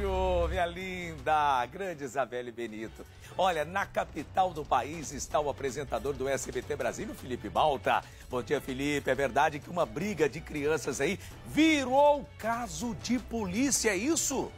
beijo, minha linda, grande Isabelle Benito. Olha, na capital do país está o apresentador do SBT Brasil, Felipe Malta. Bom dia, Felipe. É verdade que uma briga de crianças aí virou caso de polícia, é isso?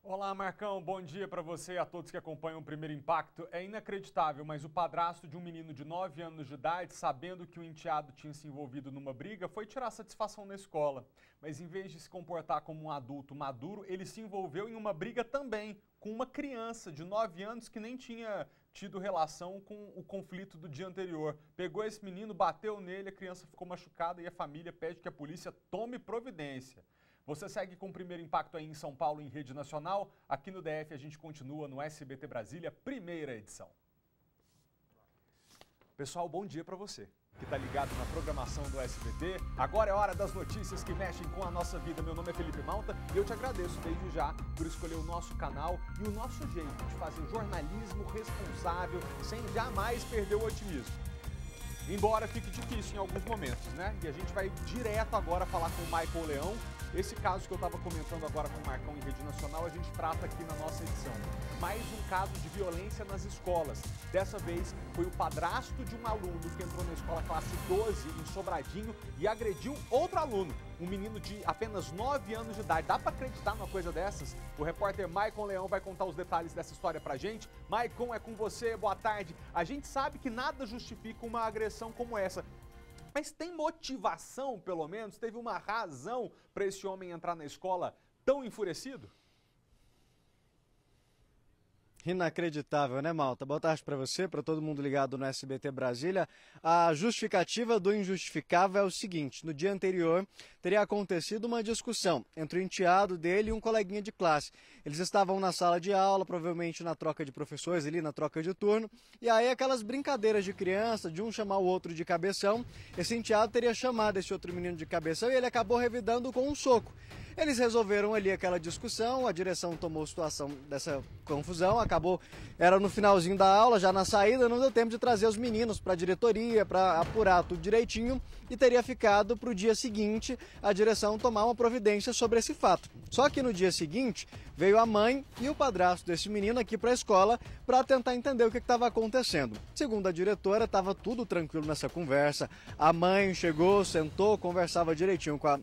Olá, Marcão. Bom dia para você e a todos que acompanham o Primeiro Impacto. É inacreditável, mas o padrasto de um menino de 9 anos de idade, sabendo que o enteado tinha se envolvido numa briga, foi tirar satisfação na escola. Mas em vez de se comportar como um adulto maduro, ele se envolveu em uma briga também com uma criança de 9 anos que nem tinha tido relação com o conflito do dia anterior. Pegou esse menino, bateu nele, a criança ficou machucada e a família pede que a polícia tome providência. Você segue com o Primeiro Impacto aí em São Paulo, em rede nacional. Aqui no DF a gente continua no SBT Brasília, primeira edição. Pessoal, bom dia para você que está ligado na programação do SBT. Agora é hora das notícias que mexem com a nossa vida. Meu nome é Felipe Malta e eu te agradeço desde já por escolher o nosso canal e o nosso jeito de fazer jornalismo responsável sem jamais perder o otimismo. Embora fique difícil em alguns momentos, né? E a gente vai direto agora falar com o Michael Leão. Esse caso que eu estava comentando agora com o Marcão em rede nacional, a gente trata aqui na nossa edição. Mais um caso de violência nas escolas. Dessa vez foi o padrasto de um aluno que entrou na escola classe 12 em Sobradinho e agrediu outro aluno, um menino de apenas 9 anos de idade. Dá para acreditar numa coisa dessas? O repórter Maicon Leão vai contar os detalhes dessa história pra gente. Maicon, é com você, boa tarde. A gente sabe que nada justifica uma agressão como essa. Mas tem motivação, pelo menos? Teve uma razão para esse homem entrar na escola tão enfurecido? Inacreditável, né, Malta? Boa tarde para você, para todo mundo ligado no SBT Brasília. A justificativa do injustificável é o seguinte: no dia anterior teria acontecido uma discussão entre o enteado dele e um coleguinha de classe. Eles estavam na sala de aula, provavelmente na troca de professores, ali na troca de turno, e aí aquelas brincadeiras de criança, de um chamar o outro de cabeção, esse enteado teria chamado esse outro menino de cabeção e ele acabou revidando com um soco. Eles resolveram ali aquela discussão, a direção tomou situação dessa confusão, era no finalzinho da aula, já na saída, não deu tempo de trazer os meninos para a diretoria, para apurar tudo direitinho, e teria ficado para o dia seguinte a direção tomar uma providência sobre esse fato. Só que no dia seguinte veio a mãe e o padrasto desse menino aqui para a escola para tentar entender o que estava acontecendo. Segundo a diretora, estava tudo tranquilo nessa conversa, a mãe chegou, sentou, conversava direitinho com a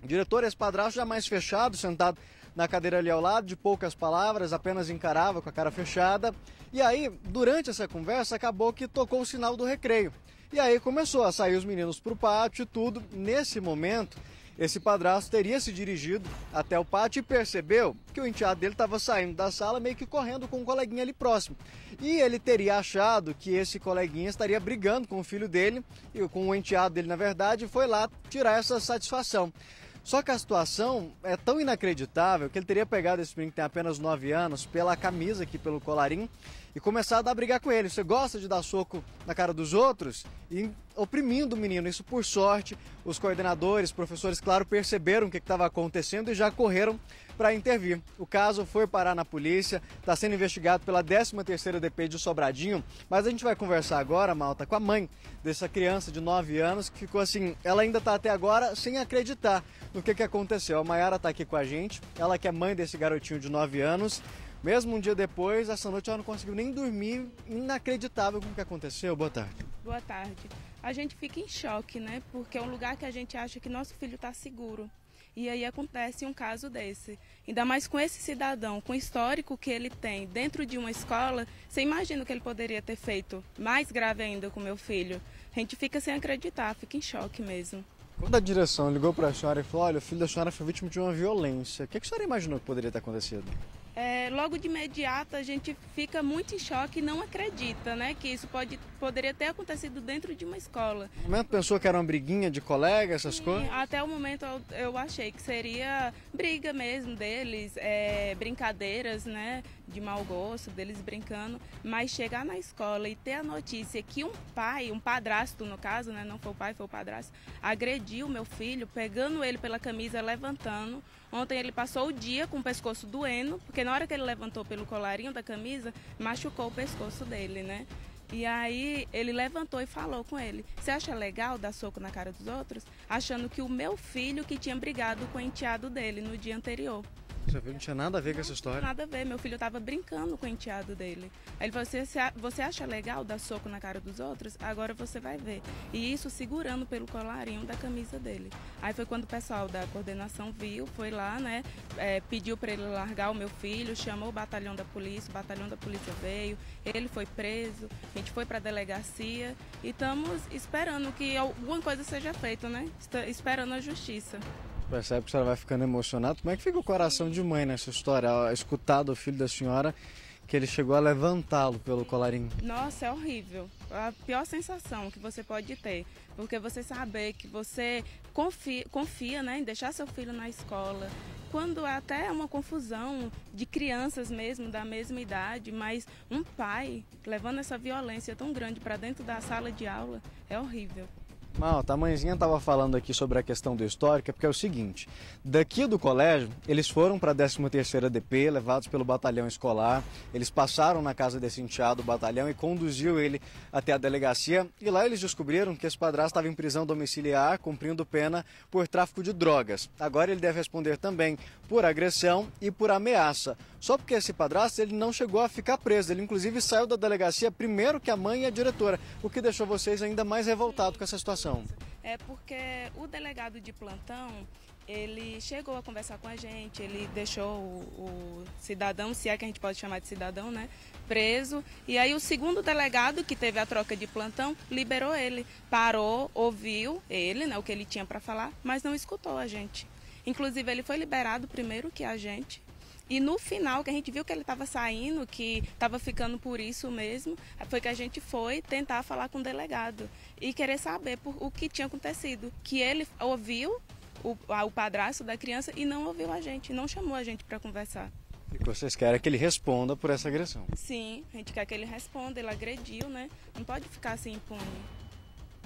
diretor, esse padrasto já mais fechado, sentado na cadeira ali ao lado, de poucas palavras, apenas encarava com a cara fechada. E aí, durante essa conversa, acabou que tocou o sinal do recreio. E aí começou a sair os meninos para o pátio e tudo. Nesse momento, esse padrasto teria se dirigido até o pátio e percebeu que o enteado dele estava saindo da sala meio que correndo com um coleguinha ali próximo. E ele teria achado que esse coleguinha estaria brigando com o filho dele, e com o enteado dele, na verdade, foi lá tirar essa satisfação. Só que a situação é tão inacreditável que ele teria pegado esse menino que tem apenas 9 anos pela camisa aqui, pelo colarinho, e começado a brigar com ele. Você gosta de dar soco na cara dos outros? E oprimindo o menino. Isso, por sorte, os coordenadores, professores, claro, perceberam o que estava acontecendo e já correram para intervir. O caso foi parar na polícia, está sendo investigado pela 13ª DP de Sobradinho, mas a gente vai conversar agora, Malta, com a mãe dessa criança de 9 anos que ficou assim, ela ainda está até agora sem acreditar no que aconteceu. A Mayara está aqui com a gente, ela que é mãe desse garotinho de 9 anos. Mesmo um dia depois, essa noite ela não conseguiu nem dormir, inacreditável com o que aconteceu. Boa tarde. Boa tarde. A gente fica em choque, né? Porque é um lugar que a gente acha que nosso filho está seguro. E aí acontece um caso desse. Ainda mais com esse cidadão, com o histórico que ele tem dentro de uma escola, você imagina o que ele poderia ter feito mais grave ainda com meu filho. A gente fica sem acreditar, fica em choque mesmo. Quando a direção ligou para a senhora e falou, olha, o filho da senhora foi vítima de uma violência, o que a senhora imaginou que poderia ter acontecido? Logo de imediato a gente fica muito em choque e não acredita, né, que isso poderia ter acontecido dentro de uma escola. No momento pensou que era uma briguinha de colega, essas coisas? Até o momento eu achei que seria briga mesmo deles, brincadeiras, né, de mau gosto, deles brincando, mas chegar na escola e ter a notícia que um pai, um padrasto no caso, né, não foi o pai, foi o padrasto, agrediu meu filho, pegando ele pela camisa, levantando. Ontem ele passou o dia com o pescoço doendo, porque na hora que ele levantou pelo colarinho da camisa, machucou o pescoço dele, né? E aí ele levantou e falou com ele: você acha legal dar soco na cara dos outros? Achando que o meu filho que tinha brigado com o enteado dele no dia anterior. Seu filho não tinha nada a ver com essa história? Nada a ver, meu filho estava brincando com o enteado dele. Aí ele falou: você acha legal dar soco na cara dos outros? Agora você vai ver. E isso segurando pelo colarinho da camisa dele. Aí foi quando o pessoal da coordenação viu, foi lá, né, pediu para ele largar o meu filho, chamou o batalhão da polícia veio, ele foi preso, a gente foi para a delegacia e estamos esperando que alguma coisa seja feita, né? Esperando a justiça. Percebe que a senhora vai ficando emocionada. Como é que fica o coração de mãe nessa história, ao escutar do filho da senhora que ele chegou a levantá-lo pelo colarinho? Nossa, é horrível. A pior sensação que você pode ter. Porque você saber que você confia, né, em deixar seu filho na escola. Quando até é uma confusão de crianças mesmo, da mesma idade, mas um pai levando essa violência tão grande para dentro da sala de aula é horrível. Malta, a mãezinha estava falando aqui sobre a questão do histórico, porque é o seguinte, daqui do colégio, eles foram para a 13ª DP, levados pelo batalhão escolar, eles passaram na casa desse enteado do batalhão e conduziu ele até a delegacia, e lá eles descobriram que esse padrasto estava em prisão domiciliar, cumprindo pena por tráfico de drogas. Agora ele deve responder também por agressão e por ameaça. Só porque esse padrasto ele não chegou a ficar preso, ele inclusive saiu da delegacia primeiro que a mãe e a diretora, o que deixou vocês ainda mais revoltados com essa situação. É porque o delegado de plantão, ele chegou a conversar com a gente, ele deixou o cidadão, se é que a gente pode chamar de cidadão, né, preso. E aí o segundo delegado, que teve a troca de plantão, liberou ele. Parou, ouviu ele, né, o que ele tinha para falar, mas não escutou a gente. Inclusive ele foi liberado primeiro que a gente. E no final, que a gente viu que ele estava saindo, que estava ficando por isso mesmo, foi que a gente foi tentar falar com o delegado e querer saber o que tinha acontecido. Que ele ouviu o padrasto da criança e não ouviu a gente, não chamou a gente para conversar. E vocês querem que ele responda por essa agressão? Sim, a gente quer que ele responda, ele agrediu, né? Não pode ficar assim impune.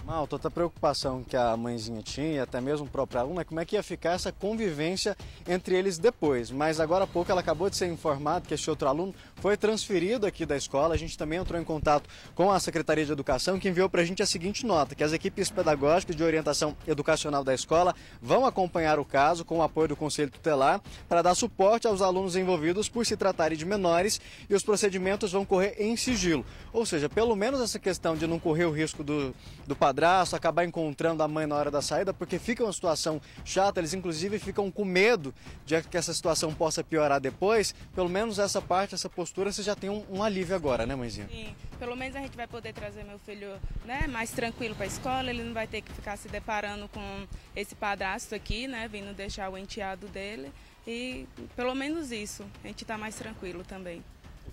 Malta, outra preocupação que a mãezinha tinha, até mesmo o próprio aluno, é como é que ia ficar essa convivência entre eles depois. Mas agora há pouco ela acabou de ser informada que esse outro aluno foi transferido aqui da escola. A gente também entrou em contato com a Secretaria de Educação, que enviou para a gente a seguinte nota, que as equipes pedagógicas de orientação educacional da escola vão acompanhar o caso com o apoio do Conselho Tutelar para dar suporte aos alunos envolvidos por se tratarem de menores e os procedimentos vão correr em sigilo. Ou seja, pelo menos essa questão de não correr o risco do padrasto acabar encontrando a mãe na hora da saída, porque fica uma situação chata, eles inclusive ficam com medo de que essa situação possa piorar depois. Pelo menos essa parte, essa postura, você já tem um alívio agora, né, mãezinha? Sim, pelo menos a gente vai poder trazer meu filho, né, mais tranquilo para a escola, ele não vai ter que ficar se deparando com esse padrasto aqui, né, vindo deixar o enteado dele, e pelo menos isso, a gente está mais tranquilo também.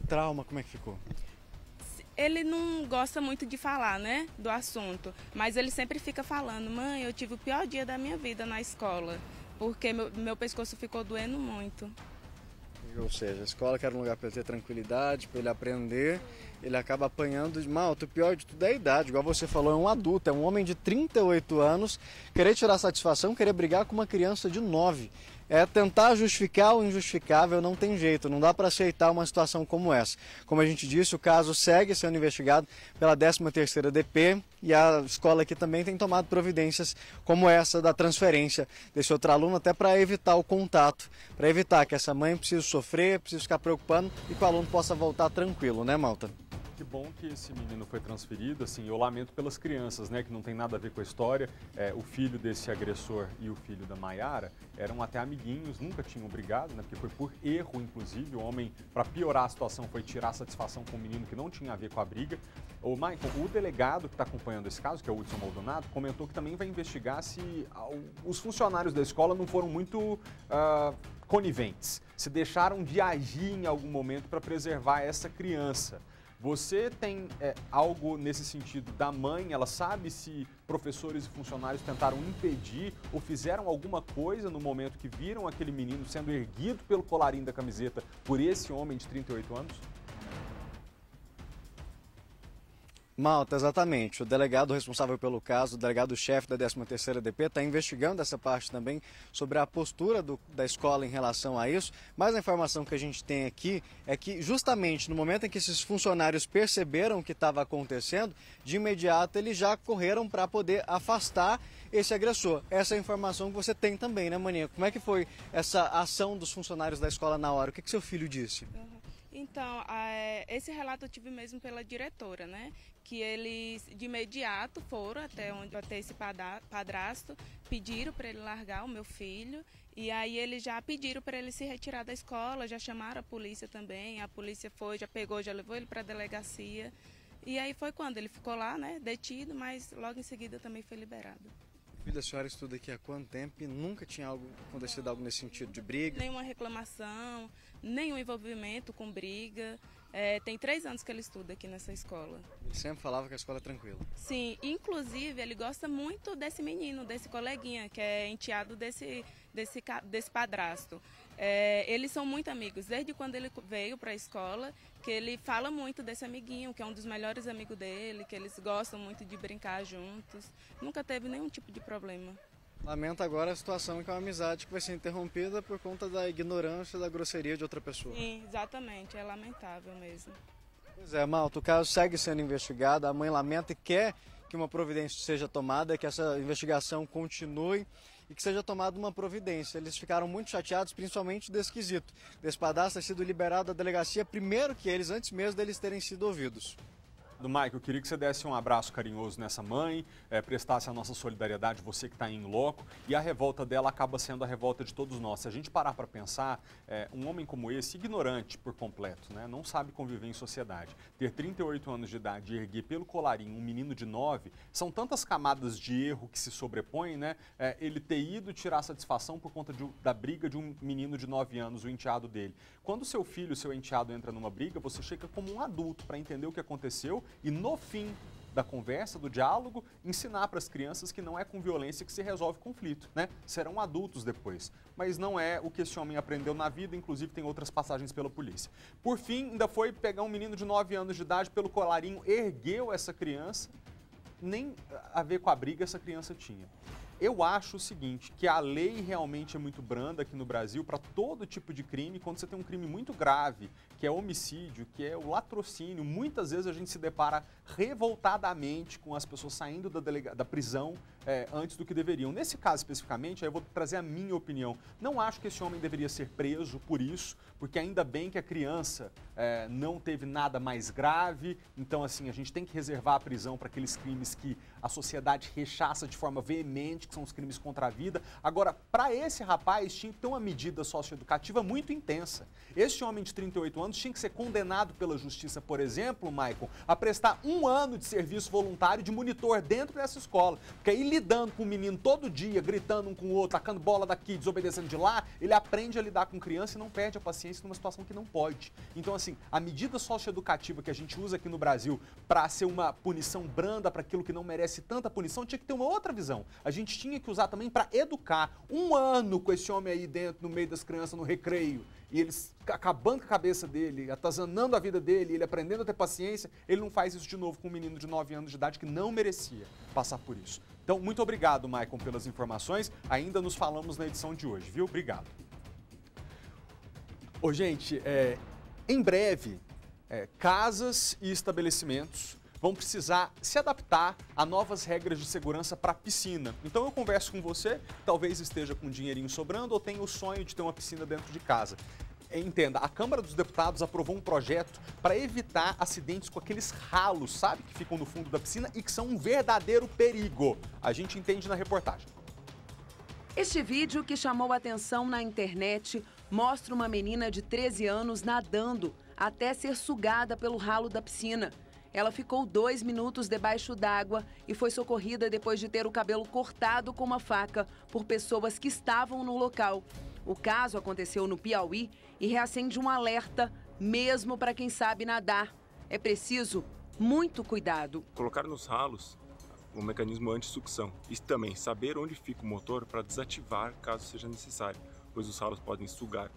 O trauma, como é que ficou? Ele não gosta muito de falar, né, do assunto, mas ele sempre fica falando: mãe, eu tive o pior dia da minha vida na escola, porque meu pescoço ficou doendo muito. Ou seja, a escola que era um lugar para ele ter tranquilidade, para ele aprender, ele acaba apanhando. Malta, o pior de tudo é a idade, igual você falou, é um adulto, é um homem de 38 anos, querer tirar satisfação, querer brigar com uma criança de 9. É tentar justificar o injustificável, não tem jeito, não dá para aceitar uma situação como essa. Como a gente disse, o caso segue sendo investigado pela 13ª DP e a escola aqui também tem tomado providências como essa da transferência desse outro aluno, até para evitar o contato, para evitar que essa mãe precise sofrer, precise ficar preocupando e que o aluno possa voltar tranquilo, né, Malta? Que bom que esse menino foi transferido, assim, eu lamento pelas crianças, né, que não tem nada a ver com a história. O filho desse agressor e o filho da Maiara eram até amiguinhos, nunca tinham brigado, né, porque foi por erro, inclusive. O homem, para piorar a situação, foi tirar satisfação com um menino que não tinha a ver com a briga. O Michael, o delegado que está acompanhando esse caso, que é o Hudson Maldonado, comentou que também vai investigar se os funcionários da escola não foram muito coniventes, se deixaram de agir em algum momento para preservar essa criança. Você tem algo nesse sentido da mãe? Ela sabe se professores e funcionários tentaram impedir ou fizeram alguma coisa no momento que viram aquele menino sendo erguido pelo colarinho da camiseta por esse homem de 38 anos? Malta, exatamente. O delegado responsável pelo caso, o delegado-chefe da 13ª DP, está investigando essa parte também sobre a postura da escola em relação a isso. Mas a informação que a gente tem aqui é que justamente no momento em que esses funcionários perceberam o que estava acontecendo, de imediato eles já correram para poder afastar esse agressor. Essa é a informação que você tem também, né, Maninha? Como é que foi essa ação dos funcionários da escola na hora? O que seu filho disse? Então, esse relato eu tive mesmo pela diretora, né? Que eles de imediato foram até esse padrasto, pediram para ele largar o meu filho e aí eles já pediram para ele se retirar da escola, já chamaram a polícia também, a polícia foi, já pegou, já levou ele para a delegacia e aí foi quando ele ficou lá, né, detido, mas logo em seguida também foi liberado. O filho da senhora estuda aqui há quanto tempo e nunca tinha acontecido algo nesse sentido de briga? Nenhuma reclamação, nenhum envolvimento com briga. Tem 3 anos que ele estuda aqui nessa escola. Ele sempre falava que a escola é tranquila. Sim, inclusive ele gosta muito desse menino, desse coleguinha, que é enteado desse padrasto. Eles são muito amigos, desde quando ele veio para a escola, que ele fala muito desse amiguinho, que é um dos melhores amigos dele, que eles gostam muito de brincar juntos. Nunca teve nenhum tipo de problema. Lamento agora a situação que é uma amizade que vai ser interrompida por conta da ignorância e da grosseria de outra pessoa. Sim, exatamente, é lamentável mesmo. Pois é, Malta, o caso segue sendo investigado, a mãe lamenta e quer que uma providência seja tomada, que essa investigação continue e que seja tomada uma providência. Eles ficaram muito chateados, principalmente desse quesito, desse padrasto ter sido liberado da delegacia primeiro que eles, antes mesmo deles terem sido ouvidos. Do Mike, eu queria que você desse um abraço carinhoso nessa mãe, prestasse a nossa solidariedade, você que está em loco, e a revolta dela acaba sendo a revolta de todos nós. Se a gente parar para pensar, um homem como esse, ignorante por completo, né, não sabe conviver em sociedade, ter 38 anos de idade e erguer pelo colarinho um menino de 9, são tantas camadas de erro que se sobrepõem, né, ele ter ido tirar satisfação por conta da briga de um menino de 9 anos, o enteado dele. Quando seu filho, seu enteado entra numa briga, você chega como um adulto para entender o que aconteceu e no fim da conversa, do diálogo, ensinar para as crianças que não é com violência que se resolve conflito, né? Serão adultos depois. Mas não é o que esse homem aprendeu na vida, inclusive tem outras passagens pela polícia. Por fim, ainda foi pegar um menino de 9 anos de idade pelo colarinho, ergueu essa criança, nem a ver com a briga essa criança tinha. Eu acho o seguinte, que a lei realmente é muito branda aqui no Brasil para todo tipo de crime. Quando você tem um crime muito grave, que é homicídio, que é o latrocínio, muitas vezes a gente se depara revoltadamente com as pessoas saindo da prisão antes do que deveriam. Nesse caso especificamente, aí eu vou trazer a minha opinião. Não acho que esse homem deveria ser preso por isso, porque ainda bem que a criança não teve nada mais grave. Então, assim, a gente tem que reservar a prisão para aqueles crimes que a sociedade rechaça de forma veemente, que são os crimes contra a vida. Agora, para esse rapaz, tinha que ter uma medida socioeducativa muito intensa. Esse homem de 38 anos tinha que ser condenado pela justiça, por exemplo, Maicon, a prestar 1 ano de serviço voluntário de monitor dentro dessa escola. Porque aí, lidando com o menino todo dia, gritando um com o outro, tacando bola daqui, desobedecendo de lá, ele aprende a lidar com criança e não perde a paciência numa situação que não pode. Então, assim, a medida socioeducativa que a gente usa aqui no Brasil para ser uma punição branda para aquilo que não merece tanta punição, tinha que ter uma outra visão. A gente tinha que usar também para educar. 1 ano com esse homem aí dentro, no meio das crianças, no recreio, e eles acabando com a cabeça dele, atazanando a vida dele, ele aprendendo a ter paciência, ele não faz isso de novo com um menino de 9 anos de idade que não merecia passar por isso. Então, muito obrigado, Maicon, pelas informações. Ainda nos falamos na edição de hoje, viu? Obrigado. Ô, gente, em breve, casas e estabelecimentos vão precisar se adaptar a novas regras de segurança para a piscina. Então eu converso com você, talvez esteja com um dinheirinho sobrando ou tenha o sonho de ter uma piscina dentro de casa. Entenda, a Câmara dos Deputados aprovou um projeto para evitar acidentes com aqueles ralos, sabe, que ficam no fundo da piscina e que são um verdadeiro perigo. A gente entende na reportagem. Este vídeo, que chamou a atenção na internet, mostra uma menina de 13 anos nadando até ser sugada pelo ralo da piscina. Ela ficou 2 minutos debaixo d'água e foi socorrida depois de ter o cabelo cortado com uma faca por pessoas que estavam no local. O caso aconteceu no Piauí e reacende um alerta, mesmo para quem sabe nadar. É preciso muito cuidado. Colocar nos ralos um mecanismo anti-sucção e também saber onde fica o motor para desativar caso seja necessário, pois os ralos podem sugar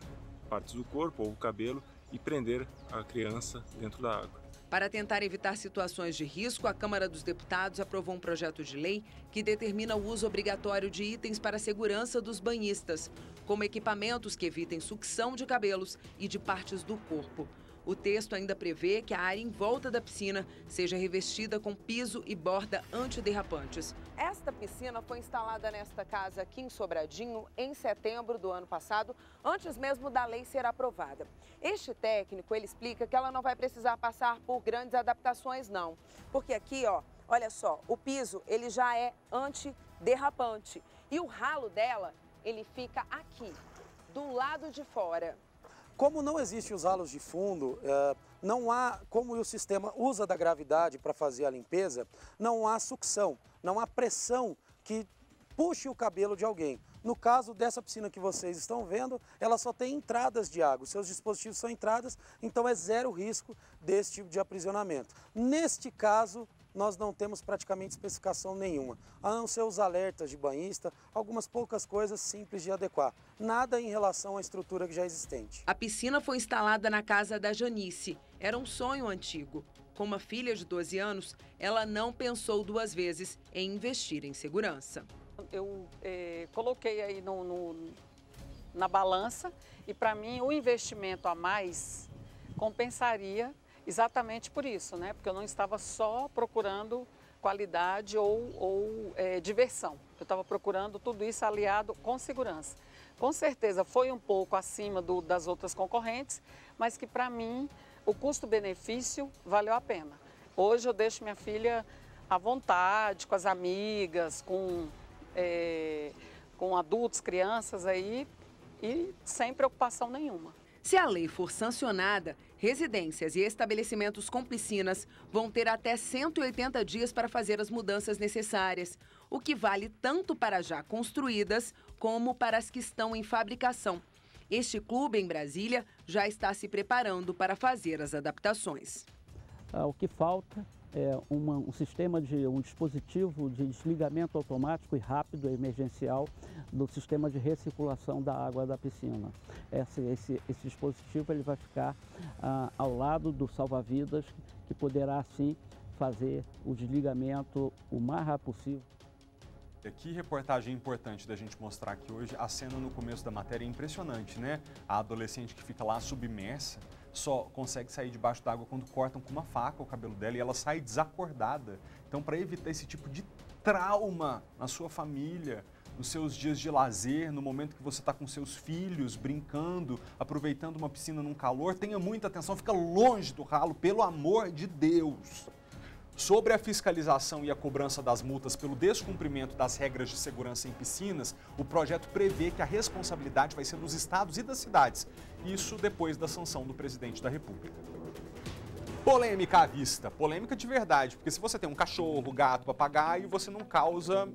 partes do corpo ou o cabelo e prender a criança dentro da água. Para tentar evitar situações de risco, a Câmara dos Deputados aprovou um projeto de lei que determina o uso obrigatório de itens para a segurança dos banhistas, como equipamentos que evitem sucção de cabelos e de partes do corpo. O texto ainda prevê que a área em volta da piscina seja revestida com piso e borda antiderrapantes. Esta piscina foi instalada nesta casa aqui em Sobradinho em setembro do ano passado, antes mesmo da lei ser aprovada. Este técnico, ele explica que ela não vai precisar passar por grandes adaptações, não. Porque aqui, ó, olha só, o piso, ele já é antiderrapante. E o ralo dela, ele fica aqui, do lado de fora. Como não existem os ralos de fundo, não há, como o sistema usa da gravidade para fazer a limpeza, não há sucção, não há pressão que puxe o cabelo de alguém. No caso dessa piscina que vocês estão vendo, ela só tem entradas de água, seus dispositivos são entradas, então é zero risco desse tipo de aprisionamento. Neste caso, nós não temos praticamente especificação nenhuma, a não ser os alertas de banhista, algumas poucas coisas simples de adequar. Nada em relação à estrutura que já é existente. A piscina foi instalada na casa da Janice. Era um sonho antigo. Com uma filha de 12 anos, ela não pensou duas vezes em investir em segurança. Eu coloquei aí na balança e, para mim, o investimento a mais compensaria exatamente por isso, né? Porque eu não estava só procurando qualidade ou diversão. Eu estava procurando tudo isso aliado com segurança. Com certeza foi um pouco acima das outras concorrentes, mas que para mim o custo-benefício valeu a pena. Hoje eu deixo minha filha à vontade, com as amigas, com adultos, crianças aí e sem preocupação nenhuma. Se a lei for sancionada, residências e estabelecimentos com piscinas vão ter até 180 dias para fazer as mudanças necessárias, o que vale tanto para já construídas como para as que estão em fabricação. Este clube em Brasília já está se preparando para fazer as adaptações. O que falta é um sistema um dispositivo de desligamento automático e rápido emergencial do sistema de recirculação da água da piscina. Esse dispositivo ele vai ficar ao lado do salva-vidas, que poderá assim fazer o desligamento o mais rápido possível. Que reportagem importante da gente mostrar aqui hoje. A cena no começo da matéria é impressionante, né? A adolescente que fica lá submersa só consegue sair debaixo d'água quando cortam com uma faca o cabelo dela e ela sai desacordada. Então, para evitar esse tipo de trauma na sua família, nos seus dias de lazer, no momento que você está com seus filhos brincando, aproveitando uma piscina num calor, tenha muita atenção, fica longe do ralo, pelo amor de Deus. Sobre a fiscalização e a cobrança das multas pelo descumprimento das regras de segurança em piscinas, o projeto prevê que a responsabilidade vai ser dos estados e das cidades. Isso depois da sanção do presidente da República. Polêmica à vista, polêmica de verdade, porque se você tem um cachorro, gato, papagaio, você não causa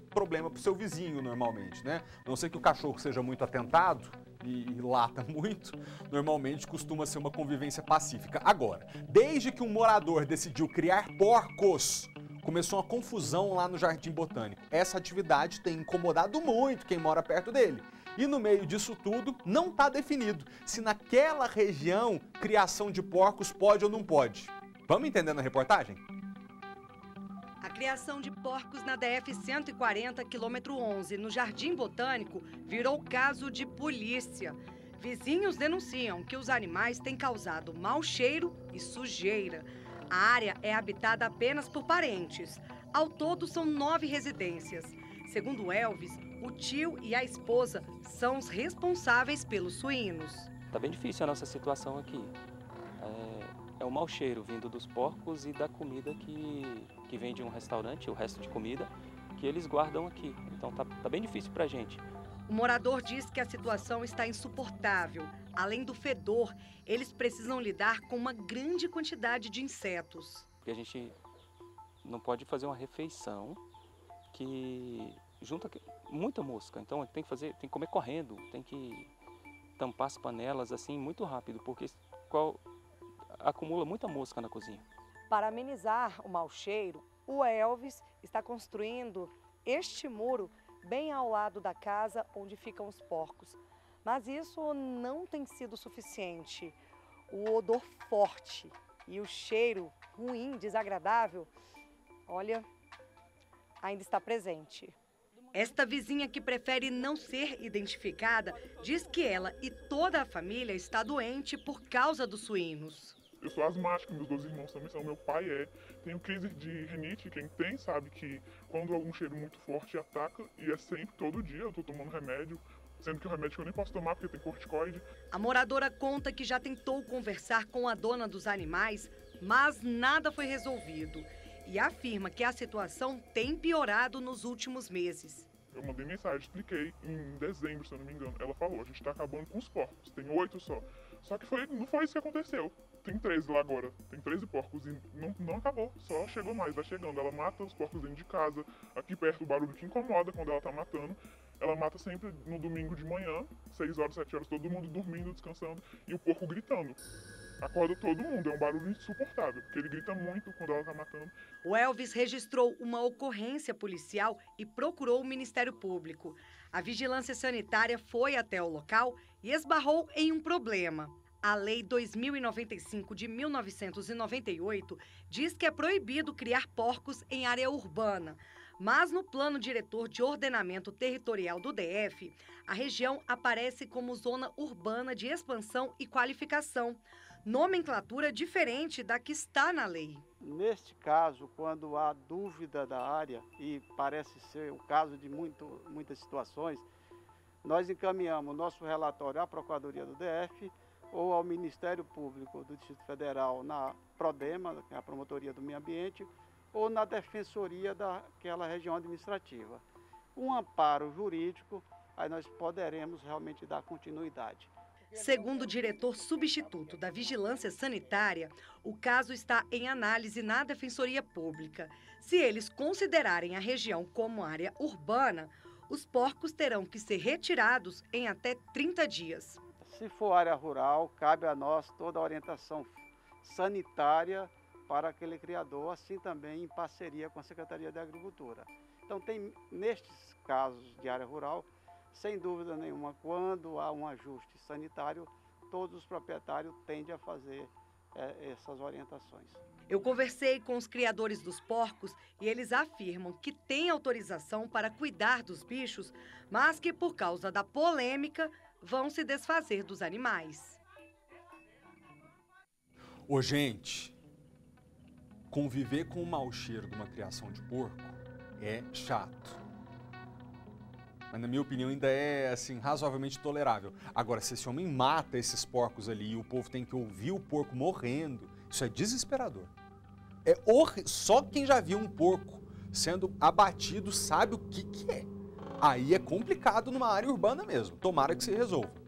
problema para o seu vizinho normalmente, né? A não ser que o cachorro seja muito atentado e lata muito, normalmente costuma ser uma convivência pacífica. Agora, desde que um morador decidiu criar porcos, começou uma confusão lá no Jardim Botânico. Essa atividade tem incomodado muito quem mora perto dele. E no meio disso tudo, não está definido se naquela região criação de porcos pode ou não pode. Vamos entender na reportagem? A criação de porcos na DF-140, quilômetro 11, no Jardim Botânico, virou caso de polícia. Vizinhos denunciam que os animais têm causado mau cheiro e sujeira. A área é habitada apenas por parentes. Ao todo, são 9 residências. Segundo Elvis, o tio e a esposa são os responsáveis pelos suínos. Tá bem difícil a nossa situação aqui. É o mau cheiro vindo dos porcos e da comida que vem de um restaurante, o resto de comida, que eles guardam aqui. Então tá bem difícil pra gente. O morador diz que a situação está insuportável. Além do fedor, eles precisam lidar com uma grande quantidade de insetos. Porque a gente não pode fazer uma refeição que junta muita mosca. Então tem que comer correndo, tem que tampar as panelas assim muito rápido, porque acumula muita mosca na cozinha. Para amenizar o mau cheiro, o Elvis está construindo este muro bem ao lado da casa onde ficam os porcos. Mas isso não tem sido suficiente. O odor forte e o cheiro ruim, desagradável, olha, ainda está presente. Esta vizinha, que prefere não ser identificada, diz que ela e toda a família está doente por causa dos suínos. Eu sou asmático, meus 2 irmãos também são, meu pai é. Tenho crise de rinite, quem tem sabe que quando algum cheiro muito forte ataca, e é sempre, todo dia, eu estou tomando remédio, sendo que o remédio que eu nem posso tomar porque tem corticoide. A moradora conta que já tentou conversar com a dona dos animais, mas nada foi resolvido. E afirma que a situação tem piorado nos últimos meses. Eu mandei mensagem, expliquei em dezembro, se eu não me engano. Ela falou, a gente está acabando com os porcos, tem 8 só. Só que não foi isso que aconteceu. Tem 13 lá agora, tem 13 porcos e não acabou, só chegou mais, vai chegando. Ela mata os porcos dentro de casa, aqui perto, o barulho que incomoda quando ela tá matando. Ela mata sempre no domingo de manhã, 6 horas, 7 horas, todo mundo dormindo, descansando, e o porco gritando. Acorda todo mundo, é um barulho insuportável, porque ele grita muito quando ela tá matando. O Elvis registrou uma ocorrência policial e procurou o Ministério Público. A Vigilância Sanitária foi até o local e esbarrou em um problema. A Lei 2095 de 1998 diz que é proibido criar porcos em área urbana. Mas no Plano Diretor de Ordenamento Territorial do DF, a região aparece como zona urbana de expansão e qualificação. Nomenclatura diferente da que está na lei. Neste caso, quando há dúvida da área, e parece ser o caso de muitas situações, nós encaminhamos nosso relatório à Procuradoria do DF ou ao Ministério Público do Distrito Federal na PRODEMA, que é a Promotoria do Meio Ambiente, ou na Defensoria daquela região administrativa. Um amparo jurídico, aí nós poderemos realmente dar continuidade. Segundo o diretor substituto da Vigilância Sanitária, o caso está em análise na Defensoria Pública. Se eles considerarem a região como área urbana, os porcos terão que ser retirados em até 30 dias. Se for área rural, cabe a nós toda a orientação sanitária para aquele criador, assim também em parceria com a Secretaria de Agricultura. Então, tem nestes casos de área rural, sem dúvida nenhuma, quando há um ajuste sanitário, todos os proprietários tendem a fazer essas orientações. Eu conversei com os criadores dos porcos e eles afirmam que têm autorização para cuidar dos bichos, mas que por causa da polêmica vão se desfazer dos animais. Ô, gente, conviver com o mau cheiro de uma criação de porco é chato. Mas, na minha opinião, ainda é, assim, razoavelmente tolerável. Agora, se esse homem mata esses porcos ali e o povo tem que ouvir o porco morrendo, isso é desesperador. Só quem já viu um porco sendo abatido sabe o que é. Aí é complicado numa área urbana mesmo. Tomara que se resolva.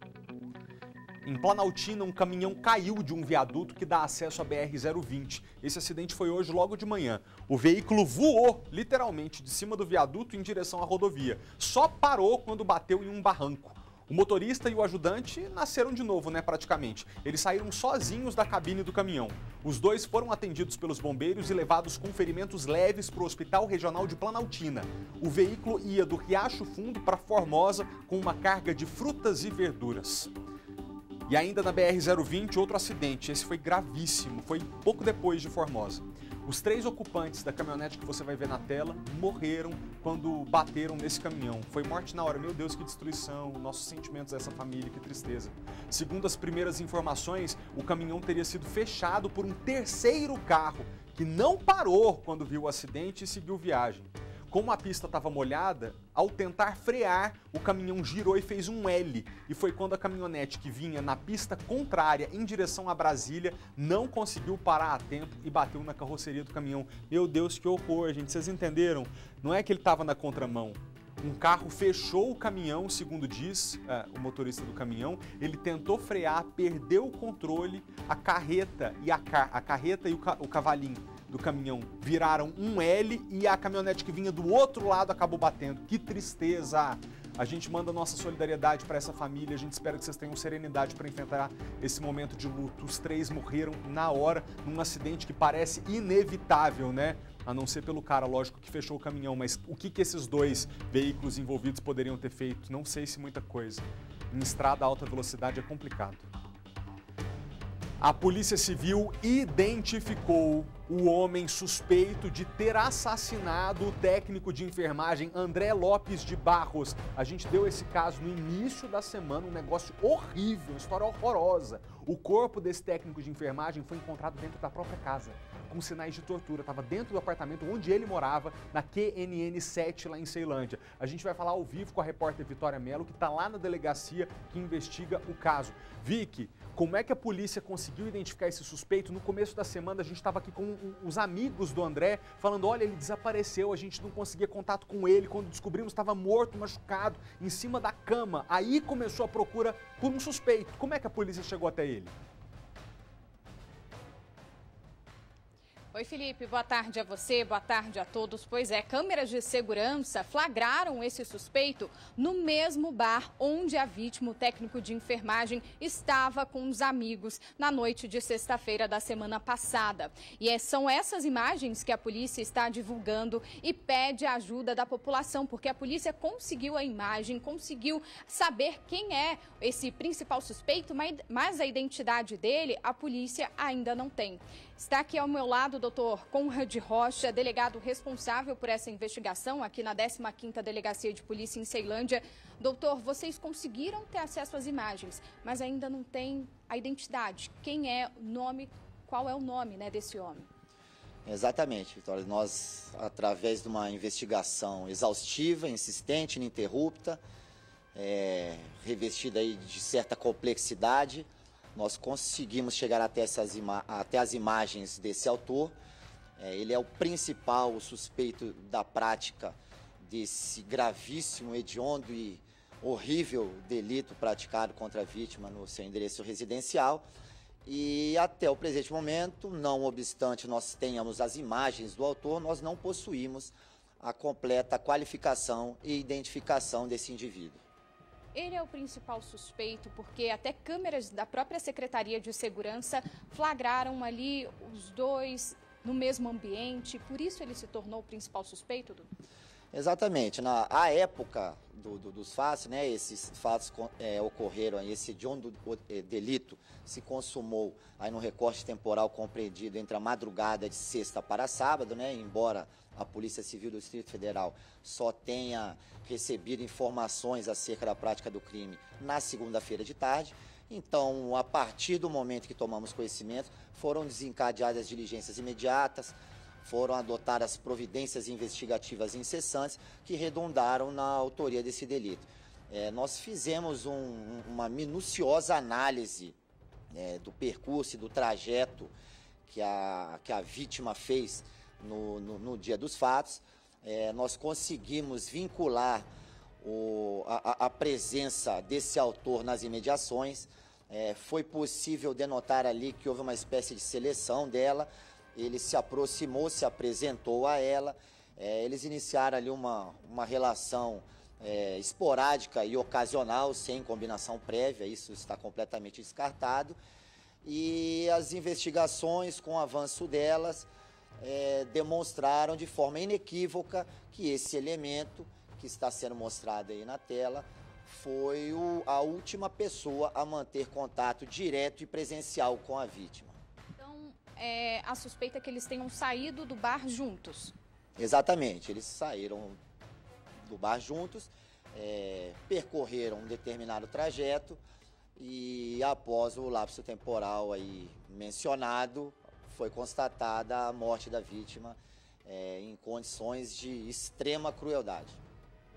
Em Planaltina, um caminhão caiu de um viaduto que dá acesso à BR-020. Esse acidente foi hoje logo de manhã. O veículo voou, literalmente, de cima do viaduto em direção à rodovia. Só parou quando bateu em um barranco. O motorista e o ajudante nasceram de novo, praticamente. Eles saíram sozinhos da cabine do caminhão. Os dois foram atendidos pelos bombeiros e levados com ferimentos leves para o Hospital Regional de Planaltina. O veículo ia do Riacho Fundo para Formosa com uma carga de frutas e verduras. E ainda na BR-020, outro acidente. Esse foi gravíssimo, foi pouco depois de Formosa. Os 3 ocupantes da caminhonete que você vai ver na tela morreram quando bateram nesse caminhão. Foi morte na hora. Meu Deus, que destruição. Nossos sentimentos a essa família, que tristeza. Segundo as primeiras informações, o caminhão teria sido fechado por um terceiro carro que não parou quando viu o acidente e seguiu viagem. Como a pista estava molhada, ao tentar frear, o caminhão girou e fez um L. E foi quando a caminhonete que vinha na pista contrária em direção a Brasília não conseguiu parar a tempo e bateu na carroceria do caminhão. Meu Deus, que horror, gente. Vocês entenderam? Não é que ele estava na contramão. Um carro fechou o caminhão, segundo diz o motorista do caminhão. Ele tentou frear, perdeu o controle, a carreta e o cavalinho do caminhão viraram um L e a caminhonete que vinha do outro lado acabou batendo. Que tristeza! A gente manda nossa solidariedade para essa família, a gente espera que vocês tenham serenidade para enfrentar esse momento de luto. Os 3 morreram na hora, num acidente que parece inevitável, A não ser pelo cara, lógico, que fechou o caminhão, mas o que esses 2 veículos envolvidos poderiam ter feito? Não sei se muita coisa. Em estrada a alta velocidade é complicado. A Polícia Civil identificou o homem suspeito de ter assassinado o técnico de enfermagem André Lopes de Barros. A gente deu esse caso no início da semana, um negócio horrível, uma história horrorosa. O corpo desse técnico de enfermagem foi encontrado dentro da própria casa, com sinais de tortura. Estava dentro do apartamento onde ele morava, na QNN 7, lá em Ceilândia. A gente vai falar ao vivo com a repórter Vitória Mello, que está lá na delegacia que investiga o caso. Vicky, como é que a polícia conseguiu identificar esse suspeito? No começo da semana a gente estava aqui com os amigos do André, falando, olha, ele desapareceu, a gente não conseguia contato com ele, quando descobrimos estava morto, machucado, em cima da cama. Aí começou a procura por um suspeito. Como é que a polícia chegou até ele? Oi, Felipe, boa tarde a você, boa tarde a todos. Pois é, câmeras de segurança flagraram esse suspeito no mesmo bar onde a vítima, o técnico de enfermagem, estava com os amigos na noite de sexta-feira da semana passada. E são essas imagens que a polícia está divulgando e pede a ajuda da população, porque a polícia conseguiu a imagem, conseguiu saber quem é esse principal suspeito, mas a identidade dele a polícia ainda não tem. Está aqui ao meu lado o doutor Conrad Rocha, delegado responsável por essa investigação aqui na 15ª Delegacia de Polícia em Ceilândia. Doutor, vocês conseguiram ter acesso às imagens, mas ainda não tem a identidade. Quem é o nome, qual é o nome, né, desse homem? Exatamente, Vitória. Nós, através de uma investigação exaustiva, insistente, ininterrupta, revestida aí de certa complexidade, nós conseguimos chegar até as imagens desse autor. Ele é o principal suspeito da prática desse gravíssimo, hediondo e horrível delito praticado contra a vítima no seu endereço residencial. E até o presente momento, não obstante nós tenhamos as imagens do autor, nós não possuímos a completa qualificação e identificação desse indivíduo. Ele é o principal suspeito porque até câmeras da própria Secretaria de Segurança flagraram ali os dois no mesmo ambiente, por isso ele se tornou o principal suspeito? Exatamente. À época dos fatos, né, esses fatos ocorreram, esse hediondo delito se consumou aí no recorte temporal compreendido entre a madrugada de sexta para sábado, né, embora a Polícia Civil do Distrito Federal só tenha recebido informações acerca da prática do crime na segunda-feira de tarde. Então, a partir do momento que tomamos conhecimento, foram desencadeadas diligências imediatas, foram adotadas providências investigativas incessantes que redundaram na autoria desse delito. Nós fizemos uma minuciosa análise do percurso e do trajeto que a vítima fez no dia dos fatos. Nós conseguimos vincular a presença desse autor nas imediações. Foi possível denotar ali que houve uma espécie de seleção dela. Ele se aproximou, se apresentou a ela. Eles iniciaram ali uma relação esporádica e ocasional, sem combinação prévia. Isso está completamente descartado. E as investigações, com o avanço delas, demonstraram de forma inequívoca que esse elemento que está sendo mostrado aí na tela foi a última pessoa a manter contato direto e presencial com a vítima. Então, a suspeita é que eles tenham saído do bar juntos? Exatamente, eles saíram do bar juntos, percorreram um determinado trajeto e após o lapso temporal aí mencionado, foi constatada a morte da vítima em condições de extrema crueldade.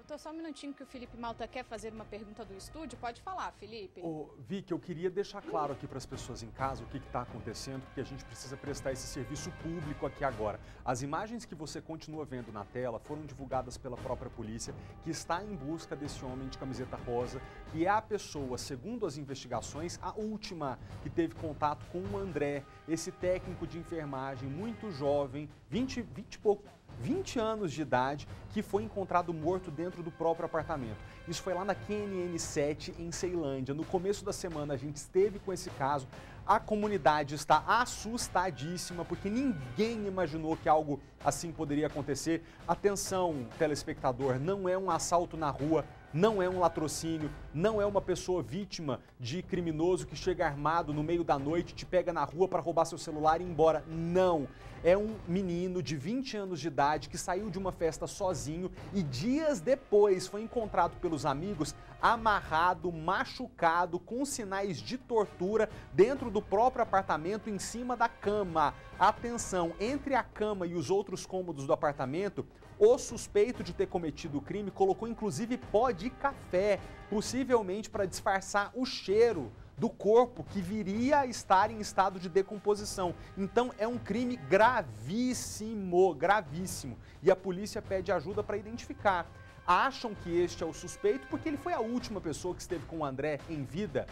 Doutor, só um minutinho que o Felipe Malta quer fazer uma pergunta do estúdio. Pode falar, Felipe. Vicky, eu queria deixar claro aqui para as pessoas em casa o que está acontecendo, porque a gente precisa prestar esse serviço público aqui agora. As imagens que você continua vendo na tela foram divulgadas pela própria polícia, que está em busca desse homem de camiseta rosa, que é a pessoa, segundo as investigações, a última que teve contato com o André, esse técnico de enfermagem muito jovem, 20 anos de idade, que foi encontrado morto dentro do próprio apartamento. Isso foi lá na QNN 7, em Ceilândia. No começo da semana a gente esteve com esse caso. A comunidade está assustadíssima, porque ninguém imaginou que algo assim poderia acontecer. Atenção, telespectador, não é um assalto na rua, não é um latrocínio, não é uma pessoa vítima de criminoso que chega armado no meio da noite, te pega na rua para roubar seu celular e ir embora. Não. É um menino de 20 anos de idade que saiu de uma festa sozinho e dias depois foi encontrado pelos amigos amarrado, machucado, com sinais de tortura dentro do próprio apartamento, em cima da cama. Atenção, entre a cama e os outros cômodos do apartamento, o suspeito de ter cometido o crime colocou inclusive pó de café, possivelmente para disfarçar o cheiro do corpo que viria a estar em estado de decomposição. Então é um crime gravíssimo, gravíssimo. E a polícia pede ajuda para identificar. Acham que este é o suspeito porque ele foi a última pessoa que esteve com o André em vida.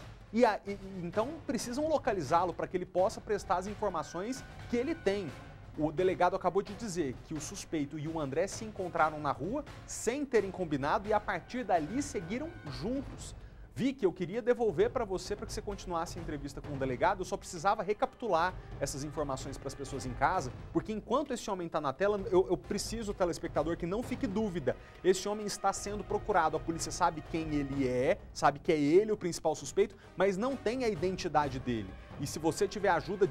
Então precisam localizá-lo para que ele possa prestar as informações que ele tem. O delegado acabou de dizer que o suspeito e o André se encontraram na rua sem terem combinado e a partir dali seguiram juntos. Vicky, eu queria devolver para você para que você continuasse a entrevista com o delegado. Eu só precisava recapitular essas informações para as pessoas em casa, porque enquanto esse homem está na tela, eu preciso, telespectador, que não fique dúvida. Esse homem está sendo procurado. A polícia sabe quem ele é, sabe que é ele o principal suspeito, mas não tem a identidade dele. E se você tiver ajuda,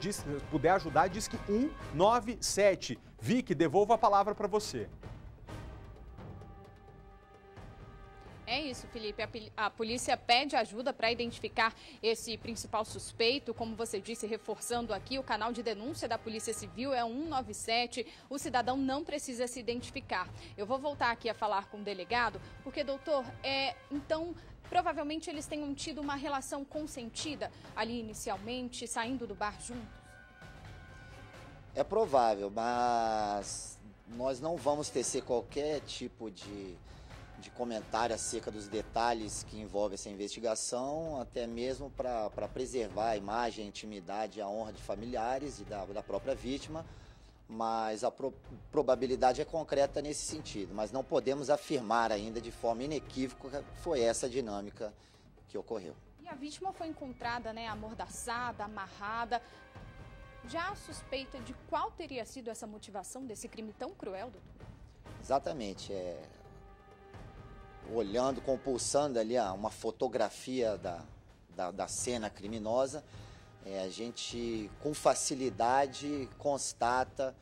puder ajudar, diz que 197. Vicky, devolvo a palavra para você. É isso, Felipe. A polícia pede ajuda para identificar esse principal suspeito. Como você disse, reforçando aqui, o canal de denúncia da Polícia Civil é 197. O cidadão não precisa se identificar. Eu vou voltar aqui a falar com o delegado, porque, doutor, então, provavelmente eles tenham tido uma relação consentida ali inicialmente, saindo do bar juntos? É provável, mas nós não vamos tecer qualquer tipo de comentário acerca dos detalhes que envolvem essa investigação, até mesmo para preservar a imagem, a intimidade e a honra de familiares e da própria vítima, mas a probabilidade é concreta nesse sentido, mas não podemos afirmar ainda de forma inequívoca que foi essa a dinâmica que ocorreu. E a vítima foi encontrada, amordaçada, amarrada. Já a suspeita de qual teria sido essa motivação desse crime tão cruel, doutor? Exatamente, olhando, compulsando ali uma fotografia da cena criminosa, a gente com facilidade constata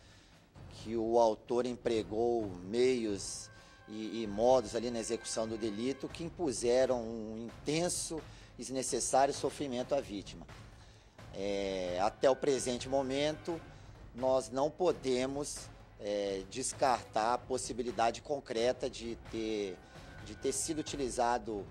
que o autor empregou meios e modos ali na execução do delito que impuseram um intenso e desnecessário sofrimento à vítima. Até o presente momento, nós não podemos descartar a possibilidade concreta de ter sido utilizado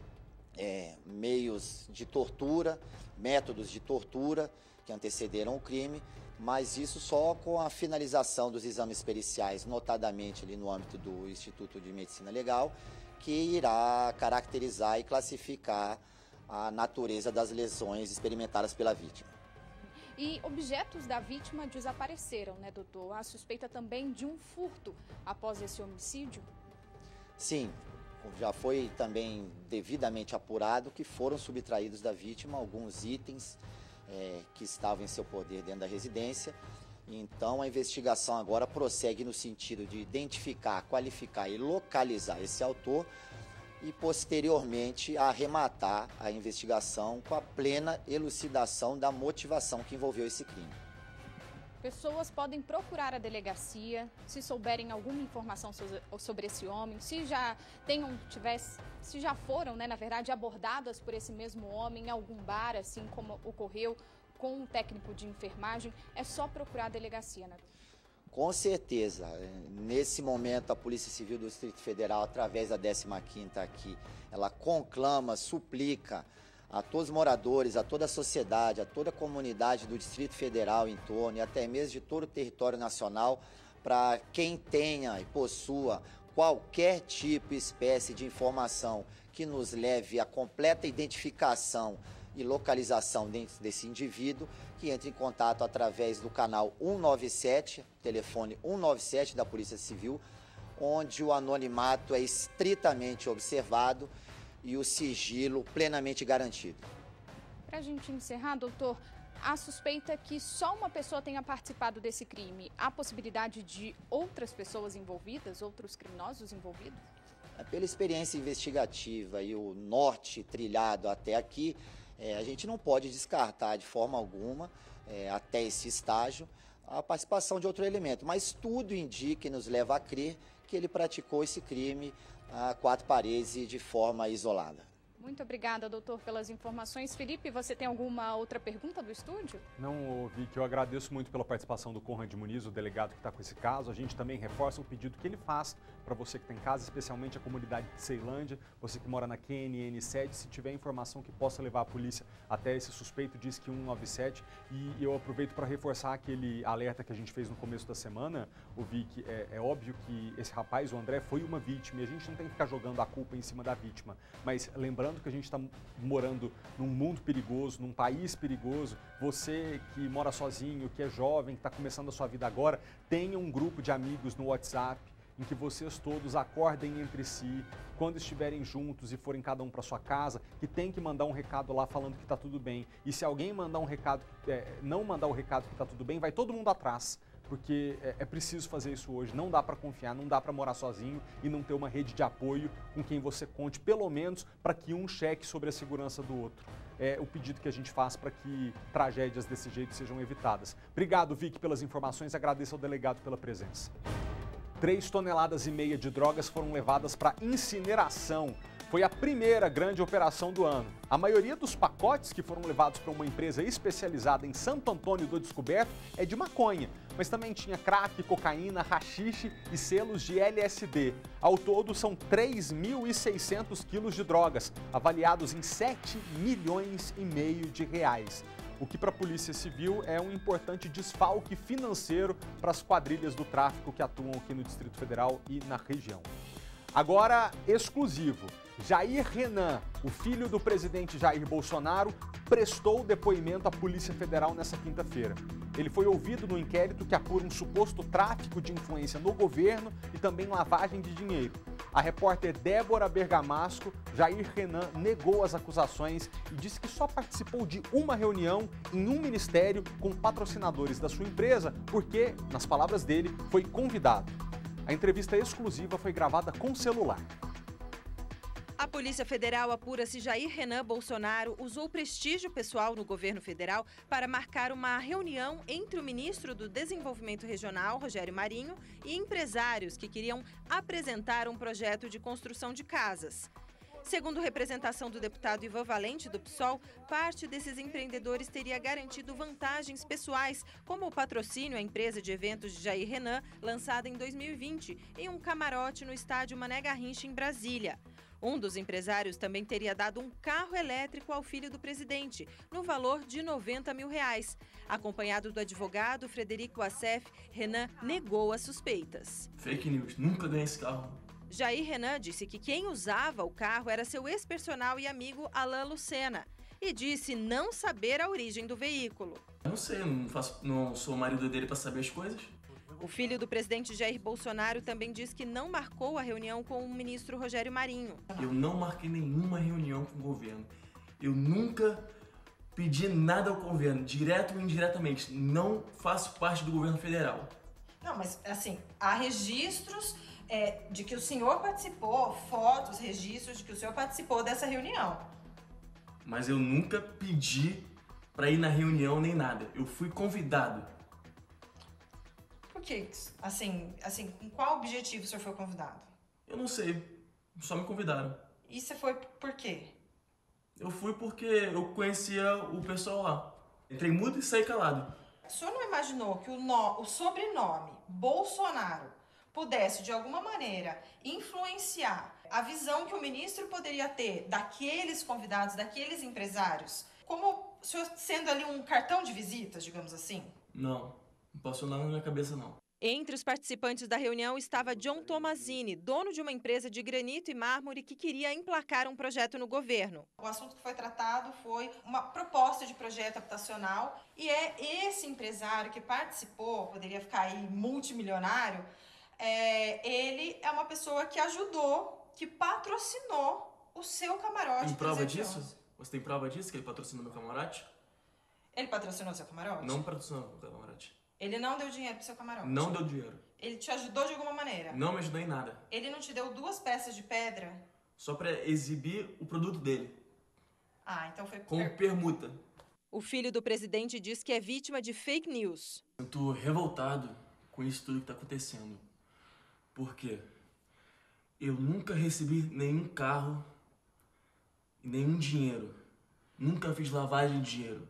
meios de tortura, métodos de tortura que antecederam o crime, mas isso só com a finalização dos exames periciais, notadamente ali no âmbito do Instituto de Medicina Legal, que irá caracterizar e classificar a natureza das lesões experimentadas pela vítima. E objetos da vítima desapareceram, né, doutor? Há suspeita também de um furto após esse homicídio? Sim. Já foi também devidamente apurado que foram subtraídos da vítima alguns itens que estavam em seu poder dentro da residência. Então a investigação agora prossegue no sentido de identificar, qualificar e localizar esse autor e posteriormente arrematar a investigação com a plena elucidação da motivação que envolveu esse crime. Pessoas podem procurar a delegacia se souberem alguma informação sobre esse homem, se já foram, na verdade, abordadas por esse mesmo homem em algum bar, assim como ocorreu com o técnico de enfermagem. É só procurar a delegacia, né? Com certeza. Nesse momento, a Polícia Civil do Distrito Federal, através da 15ª aqui, ela conclama, suplica a todos os moradores, a toda a sociedade, a toda a comunidade do Distrito Federal em torno e até mesmo de todo o território nacional, para quem tenha e possua qualquer tipo e espécie de informação que nos leve à completa identificação e localização desse indivíduo, que entre em contato através do canal 197, telefone 197 da Polícia Civil, onde o anonimato é estritamente observado e o sigilo plenamente garantido. Para a gente encerrar, doutor, a suspeita que só uma pessoa tenha participado desse crime, há possibilidade de outras pessoas envolvidas, outros criminosos envolvidos? Pela experiência investigativa e o norte trilhado até aqui, a gente não pode descartar de forma alguma, até esse estágio, a participação de outro elemento. Mas tudo indica e nos leva a crer que ele praticou esse crime a quatro paredes e de forma isolada. Muito obrigada, doutor, pelas informações. Felipe, você tem alguma outra pergunta do estúdio? Não, Vicky, eu agradeço muito pela participação do Conrad Muniz, o delegado que está com esse caso. A gente também reforça o pedido que ele faz para você que está em casa, especialmente a comunidade de Ceilândia, você que mora na QNN sede, se tiver informação que possa levar a polícia até esse suspeito, diz que 197. E eu aproveito para reforçar aquele alerta que a gente fez no começo da semana, o Vicky, é óbvio que esse rapaz, o André, foi uma vítima e a gente não tem que ficar jogando a culpa em cima da vítima, mas lembrando que a gente está morando num mundo perigoso, num país perigoso. Você que mora sozinho, que é jovem, que está começando a sua vida agora, tenha um grupo de amigos no WhatsApp em que vocês todos acordem entre si, quando estiverem juntos e forem cada um para sua casa, que tem que mandar um recado lá falando que está tudo bem. E se alguém mandar um recado, não mandar o recado que está tudo bem, vai todo mundo atrás. Porque é preciso fazer isso hoje, não dá para confiar, não dá para morar sozinho e não ter uma rede de apoio com quem você conte, pelo menos para que um cheque sobre a segurança do outro. É o pedido que a gente faz para que tragédias desse jeito sejam evitadas. Obrigado, Vicky, pelas informações, agradeço ao delegado pela presença. 3,5 toneladas de drogas foram levadas para incineração. Foi a primeira grande operação do ano. A maioria dos pacotes que foram levados para uma empresa especializada em Santo Antônio do Descoberto é de maconha, mas também tinha crack, cocaína, haxixe e selos de LSD. Ao todo, são 3.600 quilos de drogas, avaliados em 7,5 milhões de reais. O que para a Polícia Civil é um importante desfalque financeiro para as quadrilhas do tráfico que atuam aqui no Distrito Federal e na região. Agora, exclusivo. Jair Renan, o filho do presidente Jair Bolsonaro, prestou depoimento à Polícia Federal nessa quinta-feira. Ele foi ouvido no inquérito que apura um suposto tráfico de influência no governo e também lavagem de dinheiro. A repórter Débora Bergamasco, Jair Renan negou as acusações e disse que só participou de uma reunião em um ministério com patrocinadores da sua empresa porque, nas palavras dele, foi convidado. A entrevista exclusiva foi gravada com celular. A Polícia Federal apura se Jair Renan Bolsonaro usou prestígio pessoal no governo federal para marcar uma reunião entre o ministro do Desenvolvimento Regional, Rogério Marinho, e empresários que queriam apresentar um projeto de construção de casas. Segundo representação do deputado Ivan Valente, do PSOL, parte desses empreendedores teria garantido vantagens pessoais, como o patrocínio à empresa de eventos de Jair Renan, lançada em 2020, em um camarote no estádio Mané Garrincha, em Brasília. Um dos empresários também teria dado um carro elétrico ao filho do presidente, no valor de R$90 mil. Acompanhado do advogado Frederico Assef, Renan negou as suspeitas. Fake news, nunca ganhei esse carro. Jair Renan disse que quem usava o carro era seu ex-personal e amigo Alain Lucena e disse não saber a origem do veículo. Não sei, não sou o marido dele para saber as coisas. O filho do presidente Jair Bolsonaro também diz que não marcou a reunião com o ministro Rogério Marinho. Eu não marquei nenhuma reunião com o governo. Eu nunca pedi nada ao governo, direto ou indiretamente. Não faço parte do governo federal. Não, mas assim, há registros de que o senhor participou, fotos, registros de que o senhor participou dessa reunião. Mas eu nunca pedi para ir na reunião nem nada. Eu fui convidado. Por quê? Assim, com qual objetivo o senhor foi convidado? Eu não sei, só me convidaram. E você foi por quê? Eu fui porque eu conhecia o pessoal lá. Entrei mudo e saí calado. O senhor não imaginou que o sobrenome Bolsonaro pudesse, de alguma maneira, influenciar a visão que o ministro poderia ter daqueles convidados, daqueles empresários, como o senhor sendo ali um cartão de visitas, digamos assim? Não passou nada na minha cabeça, não. Entre os participantes da reunião estava John Tomazini, dono de uma empresa de granito e mármore que queria emplacar um projeto no governo. O assunto que foi tratado foi uma proposta de projeto habitacional e é esse empresário que participou, poderia ficar aí multimilionário, ele é uma pessoa que ajudou, que patrocinou o seu camarote. Tem prova disso? Você tem prova disso, que ele patrocinou meu camarote? Ele patrocinou o seu camarote? Não patrocinou o camarote. Ele não deu dinheiro pro seu camarote? Não deu dinheiro. Ele te ajudou de alguma maneira? Não me ajudou em nada. Ele não te deu 2 peças de pedra? Só pra exibir o produto dele. Ah, então foi... Com permuta. O filho do presidente diz que é vítima de fake news. Eu tô revoltado com isso tudo que tá acontecendo. Por quê? Eu nunca recebi nenhum carro e nenhum dinheiro. Nunca fiz lavagem de dinheiro.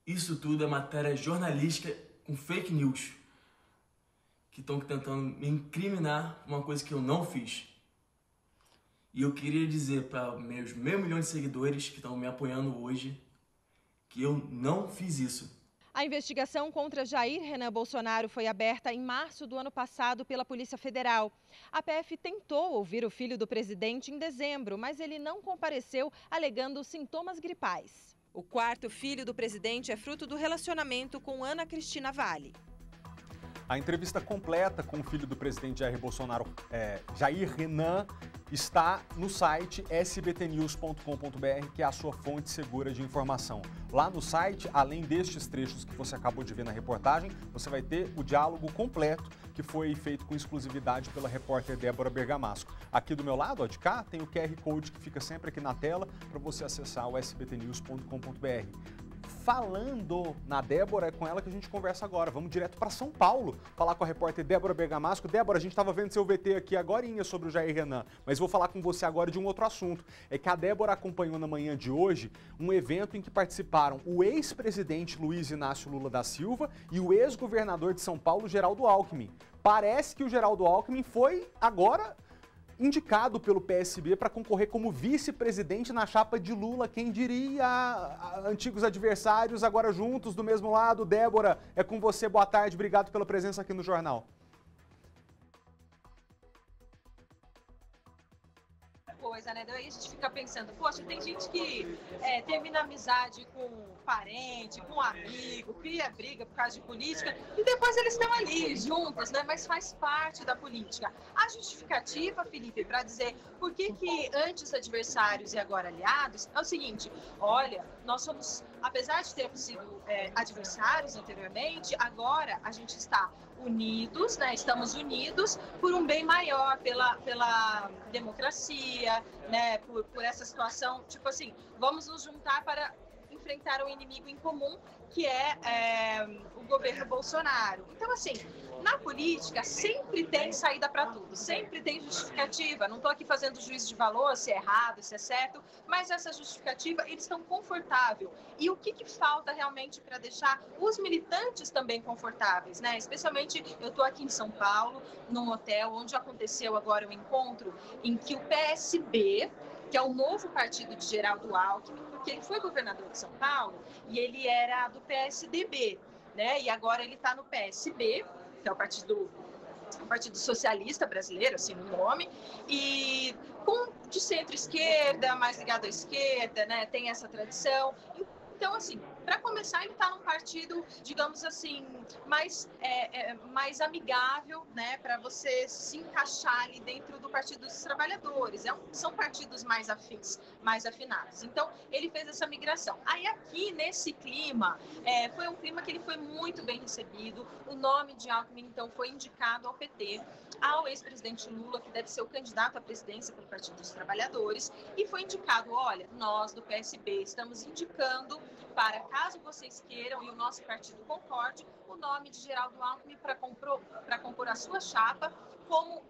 Isso tudo é matéria jornalística com fake news. Que estão tentando me incriminar uma coisa que eu não fiz. E eu queria dizer para meus meio milhão de seguidores que estão me apoiando hoje que eu não fiz isso. A investigação contra Jair Renan Bolsonaro foi aberta em março do ano passado pela Polícia Federal. A PF tentou ouvir o filho do presidente em dezembro, mas ele não compareceu, alegando sintomas gripais. O 4º filho do presidente é fruto do relacionamento com Ana Cristina Vale. A entrevista completa com o filho do presidente Jair Bolsonaro, Jair Renan, está no site sbtnews.com.br, que é a sua fonte segura de informação. Lá no site, além destes trechos que você acabou de ver na reportagem, você vai ter o diálogo completo que foi feito com exclusividade pela repórter Débora Bergamasco. Aqui do meu lado, ó, de cá, tem o QR Code que fica sempre aqui na tela para você acessar o sbtnews.com.br. Falando na Débora, é com ela que a gente conversa agora. Vamos direto para São Paulo, falar com a repórter Débora Bergamasco. Débora, a gente estava vendo seu VT aqui agorinha sobre o Jair Renan, mas vou falar com você agora de um outro assunto. É que a Débora acompanhou na manhã de hoje um evento em que participaram o ex-presidente Luiz Inácio Lula da Silva e o ex-governador de São Paulo, Geraldo Alckmin. Parece que o Geraldo Alckmin foi agora indicado pelo PSB para concorrer como vice-presidente na chapa de Lula. Quem diria? Antigos adversários agora juntos do mesmo lado. Débora, é com você. Boa tarde, obrigado pela presença aqui no jornal. Coisa, né? Daí a gente fica pensando, poxa, tem gente que termina amizade com parente, com amigo, cria briga por causa de política e depois eles estão ali juntos, né? Mas faz parte da política. A justificativa, Felipe, para dizer por que antes adversários e agora aliados é o seguinte: olha, nós somos, apesar de termos sido adversários anteriormente, agora a gente está unidos, né? Estamos unidos por um bem maior, pela democracia, né? Por essa situação, tipo assim, vamos nos juntar para enfrentar um inimigo em comum, que é o governo Bolsonaro. Então, assim, na política sempre tem saída para tudo, sempre tem justificativa. Não estou aqui fazendo juízo de valor, se é errado, se é certo, mas essa justificativa, eles estão confortáveis. E o que falta realmente para deixar os militantes também confortáveis, né? Especialmente, eu estou aqui em São Paulo, num hotel, onde aconteceu agora um encontro em que o PSB, que é o novo partido de Geraldo Alckmin, porque ele foi governador de São Paulo e ele era do PSDB, né? E agora ele está no PSB, que é o Partido Socialista Brasileiro, assim no nome, e de centro-esquerda, mais ligado à esquerda, né? Tem essa tradição. Então, assim, para começar, ele está num partido, digamos assim, mais amigável, né, para você se encaixar ali dentro do Partido dos Trabalhadores. São partidos mais afins, mais afinados. Então, ele fez essa migração. Aí, aqui, nesse clima, foi um clima que ele foi muito bem recebido. O nome de Alckmin, então, foi indicado ao PT, ao ex-presidente Lula, que deve ser o candidato à presidência pelo Partido dos Trabalhadores, e foi indicado, olha, nós do PSB estamos indicando para, caso vocês queiram e o nosso partido concorde, o nome de Geraldo Alckmin para compor a sua chapa como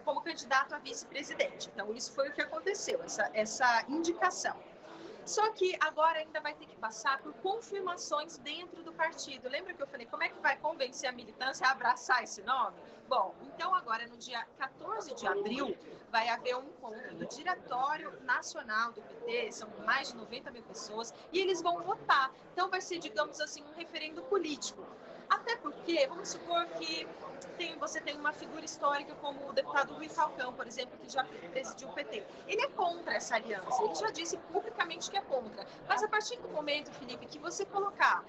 como candidato a vice-presidente. Então, isso foi o que aconteceu, essa indicação. Só que agora ainda vai ter que passar por confirmações dentro do partido. Lembra que eu falei, como é que vai convencer a militância a abraçar esse nome? Bom, então agora no dia 14 de abril vai haver um encontro do Diretório Nacional do PT, são mais de 90 mil pessoas, e eles vão votar. Então vai ser, digamos assim, um referendo político. Até porque, vamos supor que você tem uma figura histórica como o deputado Rui Falcão, por exemplo, que já presidiu o PT. Ele é contra essa aliança, ele já disse publicamente que é contra. Mas a partir do momento, Felipe, que você colocar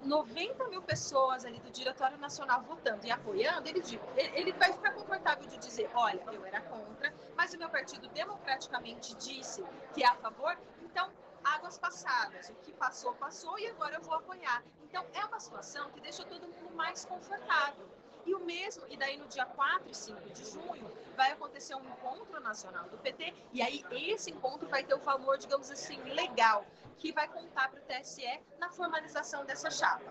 90 mil pessoas ali do Diretório Nacional votando e apoiando, ele vai ficar confortável de dizer, olha, eu era contra, mas o meu partido democraticamente disse que é a favor, então águas passadas. O que passou, passou e agora eu vou apoiar. Então, é uma situação que deixa todo mundo mais confortável. E o mesmo, e daí no dia 4 e 5 de junho, vai acontecer um encontro nacional do PT, e aí esse encontro vai ter o valor, digamos assim, legal, que vai contar para o TSE na formalização dessa chapa.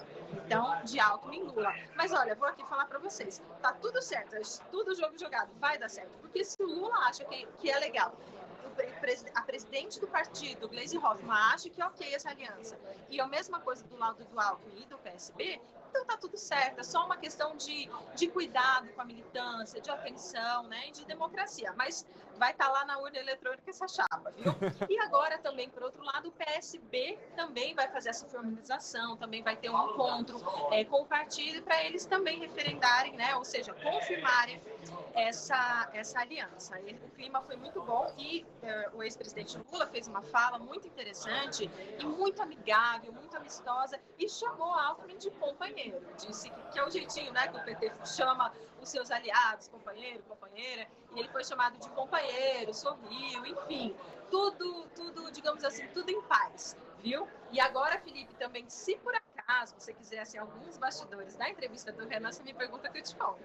Então, de Alckmin e Lula. Mas olha, vou aqui falar para vocês, tá tudo certo, tudo jogo jogado, vai dar certo. Porque se o Lula acha que é legal, a presidente do partido, Gleisi Hoffmann, acha que é ok essa aliança, e a mesma coisa do lado do Alckmin e do PSB, então tá tudo certo, é só uma questão de cuidado com a militância, de atenção, né, de democracia, mas vai estar lá na urna eletrônica essa chapa, viu? E agora também, por outro lado, o PSB também vai fazer essa formalização, também vai ter um encontro com o partido para eles também referendarem, né, ou seja, confirmarem essa aliança. O clima foi muito bom e o ex-presidente Lula fez uma fala muito interessante e muito amigável, muito amistosa e chamou Alckmin de companheiro. Disse que é o jeitinho, né, que o PT chama os seus aliados, companheiro, companheira, e ele foi chamado de companheiro, sorriu, enfim, tudo, digamos assim, tudo em paz, viu? E agora, Felipe, também, se por acaso você quiser assim, alguns bastidores da entrevista do Renan, você me pergunta que eu te conto.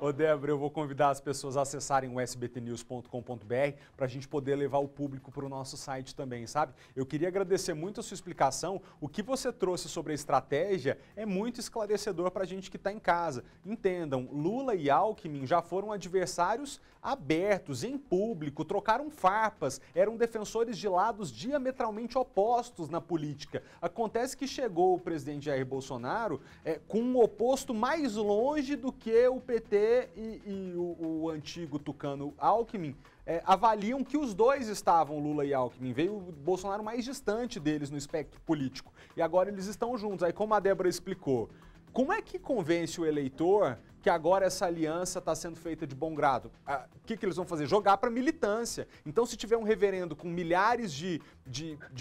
Ô Débora, eu vou convidar as pessoas a acessarem o sbtnews.com.br para a gente poder levar o público para o nosso site também, sabe? Eu queria agradecer muito a sua explicação. O que você trouxe sobre a estratégia é muito esclarecedor para a gente que está em casa. Entendam, Lula e Alckmin já foram adversários abertos, em público, trocaram farpas, eram defensores de lados diametralmente opostos na política. Acontece que chegou o presidente Jair Bolsonaro com um oposto mais longe do que o PT e o antigo tucano Alckmin avaliam que os dois estavam, Lula e Alckmin. Veio o Bolsonaro mais distante deles no espectro político. E agora eles estão juntos. Aí, como a Débora explicou, como é que convence o eleitor que agora essa aliança está sendo feita de bom grado? O que eles vão fazer? Jogar para militância. Então, se tiver um reverendo com milhares de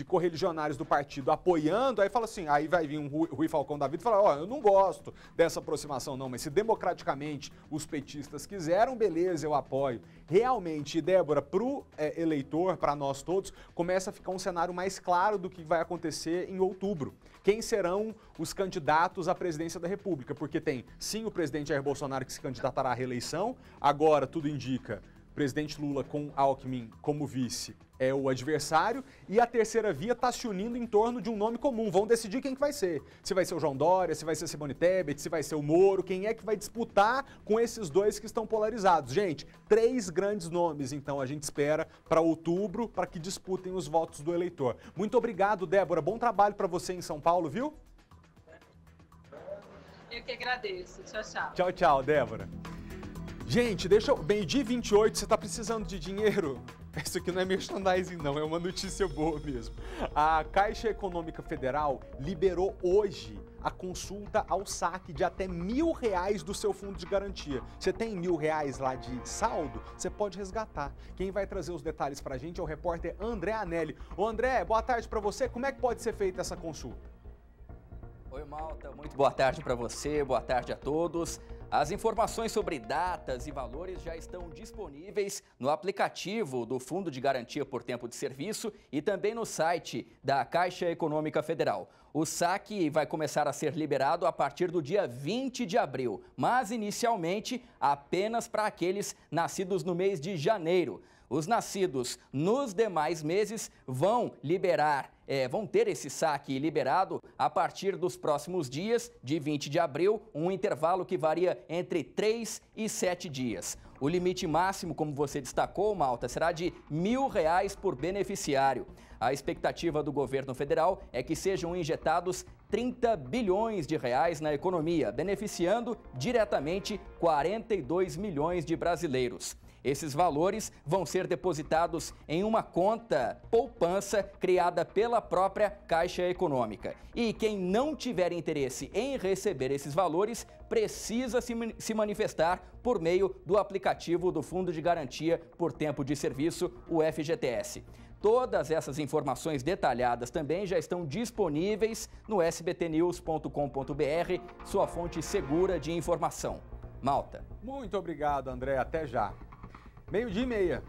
correligionários do partido apoiando, aí fala assim, aí vai vir um Rui Falcão da vida e fala, eu não gosto dessa aproximação não, mas se democraticamente os petistas quiseram, beleza, eu apoio. Realmente, Débora, para o eleitor, para nós todos, começa a ficar um cenário mais claro do que vai acontecer em outubro. Quem serão os candidatos à presidência da República? Porque tem, sim, o presidente Jair Bolsonaro que se candidatará à reeleição, agora tudo indica, presidente Lula com Alckmin como vice é o adversário, e a terceira via está se unindo em torno de um nome comum. Vão decidir quem que vai ser. Se vai ser o João Dória, se vai ser Simone Tebet, se vai ser o Moro, quem é que vai disputar com esses dois que estão polarizados. Gente, 3 grandes nomes, então, a gente espera para outubro, para que disputem os votos do eleitor. Muito obrigado, Débora. Bom trabalho para você em São Paulo, viu? Eu que agradeço. Tchau, tchau. Tchau, tchau, Débora. Gente, meio-dia 28, você está precisando de dinheiro? Isso aqui não é merchandising não, é uma notícia boa mesmo. A Caixa Econômica Federal liberou hoje a consulta ao saque de até R$1.000 do seu fundo de garantia. Você tem R$1.000 lá de saldo? Você pode resgatar. Quem vai trazer os detalhes pra gente é o repórter André Anelli. Ô André, boa tarde pra você. Como é que pode ser feita essa consulta? Oi, Malta. Muito boa tarde pra você, boa tarde a todos. As informações sobre datas e valores já estão disponíveis no aplicativo do Fundo de Garantia por Tempo de Serviço e também no site da Caixa Econômica Federal. O saque vai começar a ser liberado a partir do dia 20 de abril, mas inicialmente apenas para aqueles nascidos no mês de janeiro. Os nascidos nos demais meses vão ter esse saque liberado a partir dos próximos dias, de 20 de abril, um intervalo que varia entre 3 e 7 dias. O limite máximo, como você destacou, Malta, será de R$1.000 por beneficiário. A expectativa do governo federal é que sejam injetados 30 bilhões de reais na economia, beneficiando diretamente 42 milhões de brasileiros. Esses valores vão ser depositados em uma conta poupança criada pela própria Caixa Econômica. E quem não tiver interesse em receber esses valores precisa se manifestar por meio do aplicativo do Fundo de Garantia por Tempo de Serviço, o FGTS. Todas essas informações detalhadas também já estão disponíveis no sbtnews.com.br, sua fonte segura de informação. Malta. Muito obrigado, André. Até já. 12:30.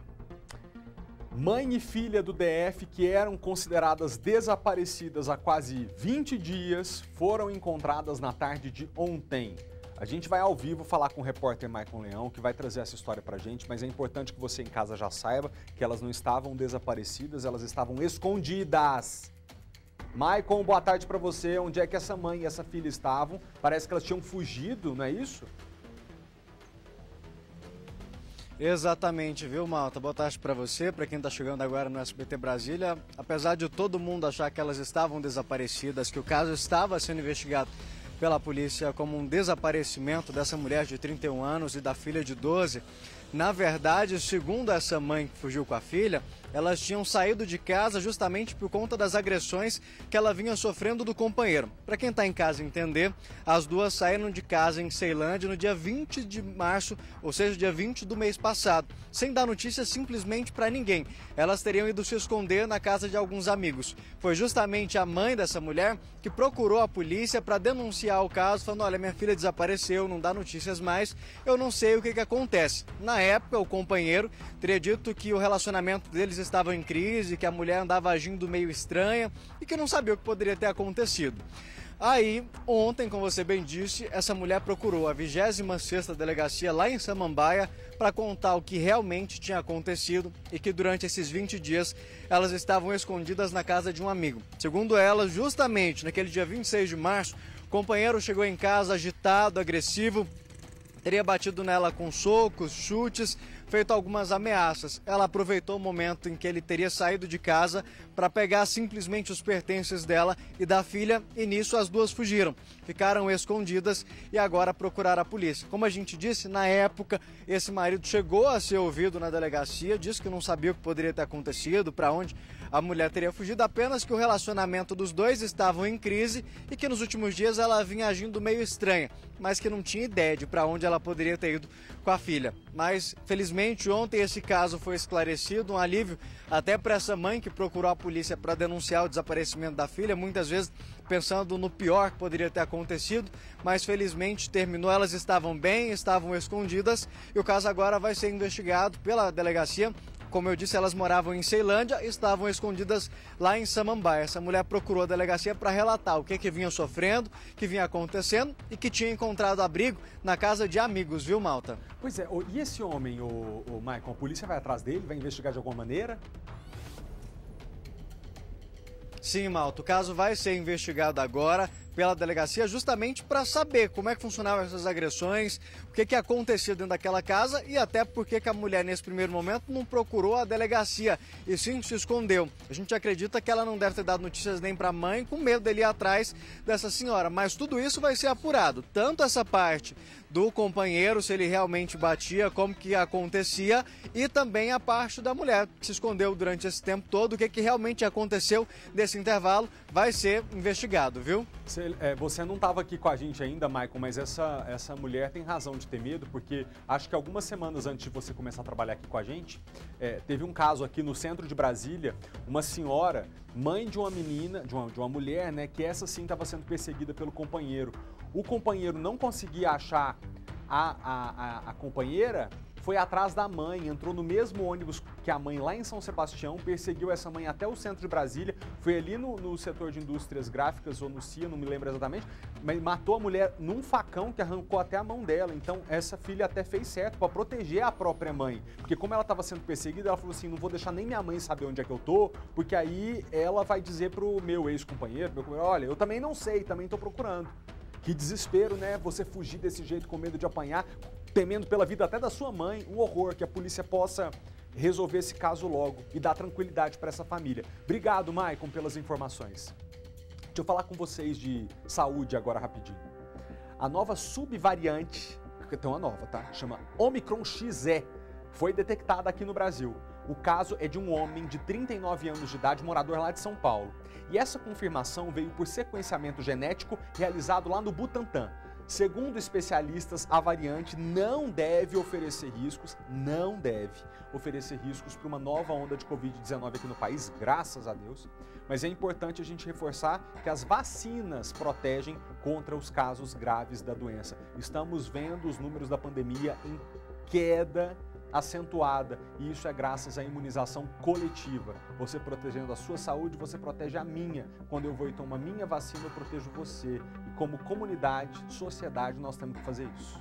Mãe e filha do DF, que eram consideradas desaparecidas há quase 20 dias, foram encontradas na tarde de ontem. A gente vai ao vivo falar com o repórter Maicon Leão, que vai trazer essa história pra gente, mas é importante que você em casa já saiba que elas não estavam desaparecidas, elas estavam escondidas. Maicon, boa tarde pra você. Onde é que essa mãe e essa filha estavam? Parece que elas tinham fugido, não é isso? Exatamente, viu, Malta? Boa tarde para você, para quem está chegando agora no SBT Brasília. Apesar de todo mundo achar que elas estavam desaparecidas, que o caso estava sendo investigado pela polícia como um desaparecimento dessa mulher de 31 anos e da filha de 12, na verdade, segundo essa mãe que fugiu com a filha, elas tinham saído de casa justamente por conta das agressões que ela vinha sofrendo do companheiro. Para quem está em casa entender, as duas saíram de casa em Ceilândia no dia 20 de março, ou seja, dia 20 do mês passado, sem dar notícia simplesmente para ninguém. Elas teriam ido se esconder na casa de alguns amigos. Foi justamente a mãe dessa mulher que procurou a polícia para denunciar o caso, falando: olha, minha filha desapareceu, não dá notícias mais, eu não sei o que acontece. Na época, o companheiro teria dito que o relacionamento deles estava em crise, que a mulher andava agindo meio estranha e que não sabia o que poderia ter acontecido. Aí, ontem, como você bem disse, essa mulher procurou a 26ª delegacia lá em Samambaia para contar o que realmente tinha acontecido e que durante esses 20 dias elas estavam escondidas na casa de um amigo. Segundo ela, justamente naquele dia 26 de março, o companheiro chegou em casa agitado, agressivo, teria batido nela com socos, chutes, feito algumas ameaças. Ela aproveitou o momento em que ele teria saído de casa para pegar simplesmente os pertences dela e da filha, e nisso as duas fugiram. Ficaram escondidas e agora procuraram a polícia. Como a gente disse, na época, esse marido chegou a ser ouvido na delegacia, disse que não sabia o que poderia ter acontecido, para onde a mulher teria fugido, apenas que o relacionamento dos dois estava em crise e que nos últimos dias ela vinha agindo meio estranha, mas que não tinha ideia de para onde ela poderia ter ido com a filha. Mas, felizmente, ontem esse caso foi esclarecido, um alívio até para essa mãe que procurou a polícia para denunciar o desaparecimento da filha, muitas vezes pensando no pior que poderia ter acontecido, mas felizmente terminou, elas estavam bem, estavam escondidas e o caso agora vai ser investigado pela delegacia. Como eu disse, elas moravam em Ceilândia e estavam escondidas lá em Samambaia. Essa mulher procurou a delegacia para relatar o que vinha sofrendo, o que vinha acontecendo e que tinha encontrado abrigo na casa de amigos, viu, Malta? Pois é, e esse homem, o Maicon, a polícia vai atrás dele, vai investigar de alguma maneira? Sim, Malta, o caso vai ser investigado agora pela delegacia justamente para saber como é que funcionavam essas agressões, o que acontecia dentro daquela casa e até porque que a mulher nesse primeiro momento não procurou a delegacia e sim se escondeu. A gente acredita que ela não deve ter dado notícias nem para a mãe, com medo dele ir atrás dessa senhora, mas tudo isso vai ser apurado, tanto essa parte do companheiro, se ele realmente batia, como que acontecia, e também a parte da mulher que se escondeu durante esse tempo todo, o que realmente aconteceu desse intervalo vai ser investigado, viu? Você não estava aqui com a gente ainda, Maicon, mas essa mulher tem razão de ter medo, porque acho que algumas semanas antes de você começar a trabalhar aqui com a gente, teve um caso aqui no centro de Brasília, uma senhora, mãe de uma menina, de uma mulher, né, que essa sim estava sendo perseguida pelo companheiro. O companheiro não conseguia achar a companheira, foi atrás da mãe, entrou no mesmo ônibus que a mãe lá em São Sebastião, perseguiu essa mãe até o centro de Brasília, foi ali no setor de indústrias gráficas ou no CIA, não me lembro exatamente, mas matou a mulher num facão que arrancou até a mão dela. Então essa filha até fez certo para proteger a própria mãe, porque como ela estava sendo perseguida, ela falou assim: não vou deixar nem minha mãe saber onde é que eu tô, porque aí ela vai dizer pro meu ex-companheiro, olha, eu também não sei, também tô procurando. Que desespero, né? Você fugir desse jeito com medo de apanhar, temendo pela vida até da sua mãe. Um horror, que a polícia possa resolver esse caso logo e dar tranquilidade para essa família. Obrigado, Maicon, pelas informações. Deixa eu falar com vocês de saúde agora rapidinho. A nova subvariante, tem uma nova, tá? Chama Omicron XE, foi detectada aqui no Brasil. O caso é de um homem de 39 anos de idade, morador lá de São Paulo. E essa confirmação veio por sequenciamento genético realizado lá no Butantan. Segundo especialistas, a variante não deve oferecer riscos para uma nova onda de Covid-19 aqui no país, graças a Deus. Mas é importante a gente reforçar que as vacinas protegem contra os casos graves da doença. Estamos vendo os números da pandemia em queda acentuada, e isso é graças à imunização coletiva. Você protegendo a sua saúde, você protege a minha. Quando eu vou e tomo a minha vacina, eu protejo você. E como comunidade, sociedade, nós temos que fazer isso.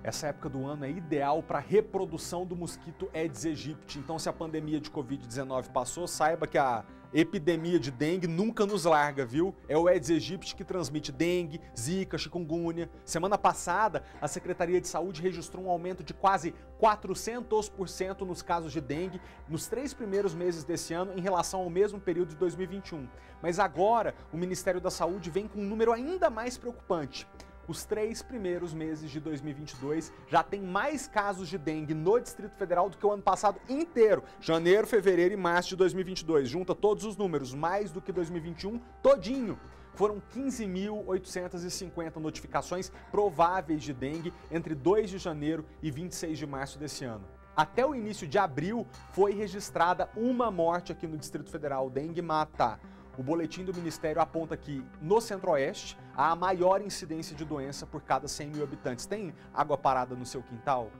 Essa época do ano é ideal para a reprodução do mosquito Aedes aegypti. Então, se a pandemia de Covid-19 passou, saiba que a epidemia de dengue nunca nos larga, viu? É o Aedes aegypti que transmite dengue, zika, chikungunya. Semana passada, a Secretaria de Saúde registrou um aumento de quase 400% nos casos de dengue nos 3 primeiros meses desse ano em relação ao mesmo período de 2021. Mas agora, o Ministério da Saúde vem com um número ainda mais preocupante. Os 3 primeiros meses de 2022 já tem mais casos de dengue no Distrito Federal do que o ano passado inteiro. Janeiro, fevereiro e março de 2022. Junta todos os números, mais do que 2021 todinho. Foram 15.850 notificações prováveis de dengue entre 2 de janeiro e 26 de março desse ano. Até o início de abril foi registrada uma morte aqui no Distrito Federal. Dengue mata. O boletim do Ministério aponta que no Centro-Oeste há a maior incidência de doença por cada 100 mil habitantes. Tem água parada no seu quintal?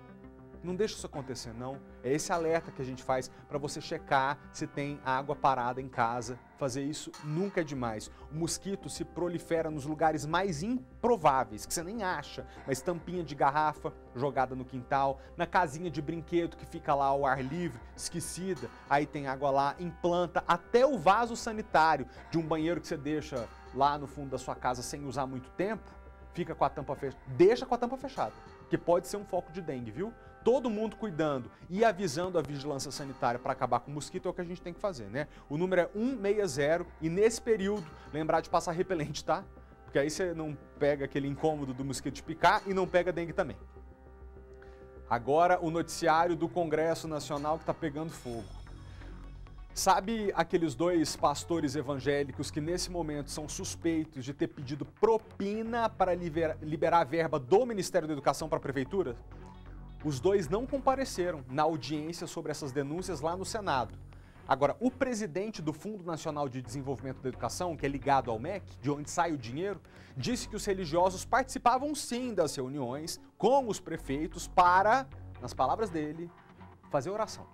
Não deixa isso acontecer, não. É esse alerta que a gente faz para você checar se tem água parada em casa. Fazer isso nunca é demais. O mosquito se prolifera nos lugares mais improváveis, que você nem acha. Mas tampinha de garrafa jogada no quintal, na casinha de brinquedo que fica lá ao ar livre, esquecida, aí tem água lá, em planta, até o vaso sanitário de um banheiro que você deixa lá no fundo da sua casa sem usar muito tempo, fica com a tampa fechada. Deixa com a tampa fechada, que pode ser um foco de dengue, viu? Todo mundo cuidando e avisando a vigilância sanitária para acabar com o mosquito é o que a gente tem que fazer, né? O número é 160 e nesse período lembrar de passar repelente, tá? Porque aí você não pega aquele incômodo do mosquito te picar e não pega dengue também. Agora o noticiário do Congresso Nacional que está pegando fogo. Sabe aqueles 2 pastores evangélicos que nesse momento são suspeitos de ter pedido propina para liberar a verba do Ministério da Educação para a Prefeitura? Os 2 não compareceram na audiência sobre essas denúncias lá no Senado. Agora, o presidente do Fundo Nacional de Desenvolvimento da Educação, que é ligado ao MEC, de onde sai o dinheiro, disse que os religiosos participavam sim das reuniões com os prefeitos para, nas palavras dele, fazer oração.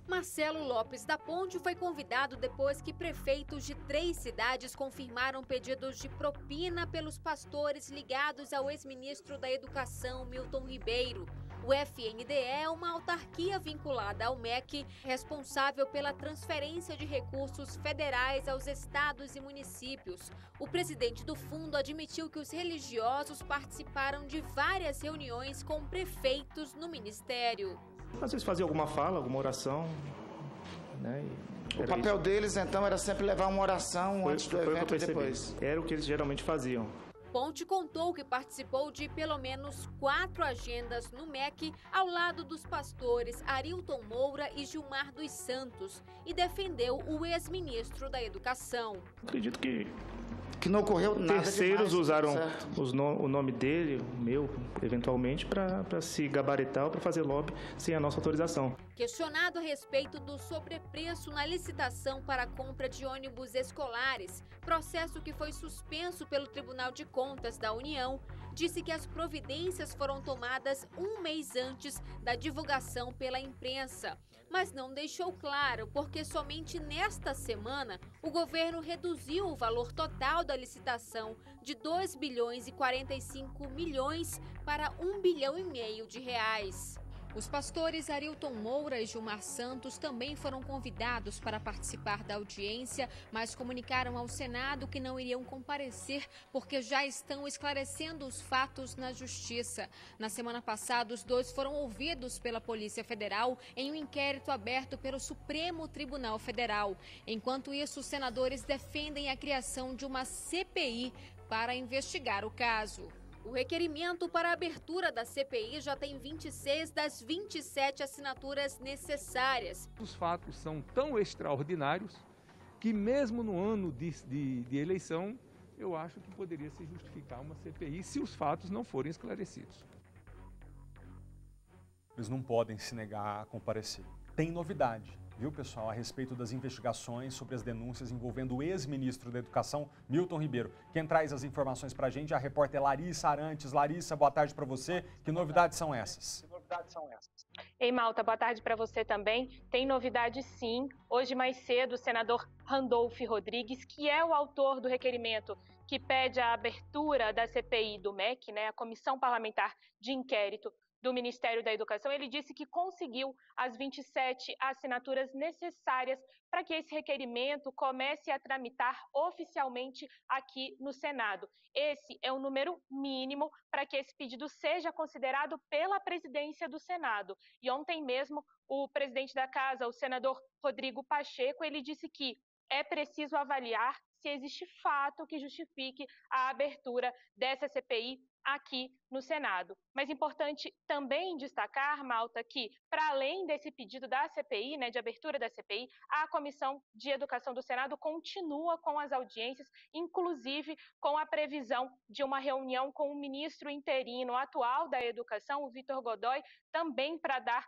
Marcelo Lopes da Ponte foi convidado depois que prefeitos de 3 cidades confirmaram pedidos de propina pelos pastores ligados ao ex-ministro da Educação, Milton Ribeiro. O FNDE é uma autarquia vinculada ao MEC, responsável pela transferência de recursos federais aos estados e municípios. O presidente do fundo admitiu que os religiosos participaram de várias reuniões com prefeitos no ministério. Às vezes fazia alguma fala, alguma oração, né? O papel deles, então, era sempre levar uma oração antes do evento e depois. Era o que eles geralmente faziam. Ponte contou que participou de pelo menos 4 agendas no MEC, ao lado dos pastores Arilton Moura e Gilmar dos Santos, e defendeu o ex-ministro da Educação. Acredito que não ocorreu nada terceiros demais, usaram o nome dele, o meu, eventualmente, para se gabaritar ou para fazer lobby sem a nossa autorização. Questionado a respeito do sobrepreço na licitação para a compra de ônibus escolares, processo que foi suspenso pelo Tribunal de Contas da União, disse que as providências foram tomadas 1 mês antes da divulgação pela imprensa. Mas não deixou claro porque somente nesta semana o governo reduziu o valor total da licitação de 2 bilhões e 45 milhões para 1,5 bilhão de reais. Os pastores Arilton Moura e Gilmar Santos também foram convidados para participar da audiência, mas comunicaram ao Senado que não iriam comparecer porque já estão esclarecendo os fatos na Justiça. Na semana passada, os 2 foram ouvidos pela Polícia Federal em um inquérito aberto pelo Supremo Tribunal Federal. Enquanto isso, os senadores defendem a criação de uma CPI para investigar o caso. O requerimento para a abertura da CPI já tem 26 das 27 assinaturas necessárias. Os fatos são tão extraordinários que mesmo no ano de eleição, eu acho que poderia se justificar uma CPI se os fatos não forem esclarecidos. Eles não podem se negar a comparecer. Tem novidade, viu, pessoal, a respeito das investigações sobre as denúncias envolvendo o ex-ministro da Educação, Milton Ribeiro. Quem traz as informações pra gente é a repórter Larissa Arantes. Larissa, boa tarde para você. Que novidades são essas? novidades são essas? Ei, Malta, boa tarde para você também. Tem novidade sim. Hoje mais cedo, o senador Randolfo Rodrigues, que é o autor do requerimento que pede a abertura da CPI do MEC, né, a Comissão Parlamentar de Inquérito do Ministério da Educação, ele disse que conseguiu as 27 assinaturas necessárias para que esse requerimento comece a tramitar oficialmente aqui no Senado. Esse é o número mínimo para que esse pedido seja considerado pela presidência do Senado. E ontem mesmo, o presidente da Casa, o senador Rodrigo Pacheco, ele disse que é preciso avaliar se existe fato que justifique a abertura dessa CPI aqui no Senado. Mas importante também destacar, Malta, que para além desse pedido da CPI, né, de abertura da CPI, a Comissão de Educação do Senado continua com as audiências, inclusive com a previsão de uma reunião com o ministro interino atual da Educação, o Vitor Godoy, também para dar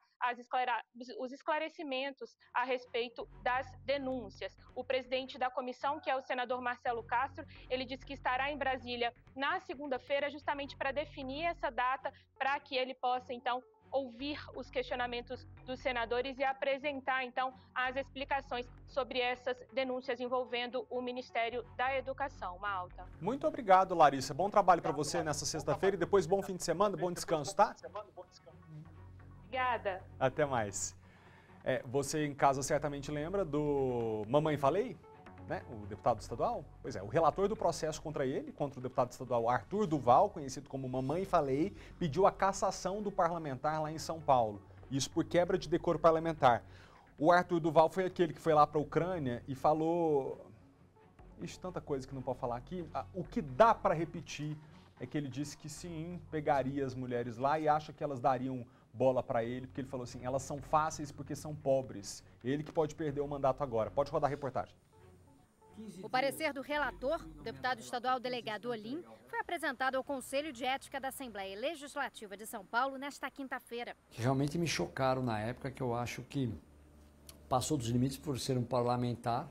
os esclarecimentos a respeito das denúncias. O presidente da comissão, que é o senador Marcelo Castro, ele disse que estará em Brasília na segunda-feira, justamente para definir essa data, para que ele possa, então, ouvir os questionamentos dos senadores e apresentar, então, as explicações sobre essas denúncias envolvendo o Ministério da Educação. Malta. Muito obrigado, Larissa. Bom trabalho para você nessa sexta-feira e depois bom fim de semana, bom descanso, tá? Obrigada. Até mais. Você em casa certamente lembra do Mamãe Falei, né? O deputado estadual? Pois é, o relator do processo contra ele, contra o deputado estadual Arthur Duval, conhecido como Mamãe Falei, pediu a cassação do parlamentar lá em São Paulo. Isso por quebra de decoro parlamentar. O Arthur Duval foi aquele que foi lá para a Ucrânia e falou... Ixi, tanta coisa que não pode falar aqui. O que dá para repetir é que ele disse que sim, pegaria as mulheres lá e acha que elas dariam bola para ele, porque ele falou assim, elas são fáceis porque são pobres. Ele que pode perder o mandato agora. Pode rodar a reportagem. O parecer do relator, o deputado estadual delegado Olim, foi apresentado ao Conselho de Ética da Assembleia Legislativa de São Paulo nesta quinta-feira. Que realmente me chocaram na época, que eu acho que passou dos limites por ser um parlamentar.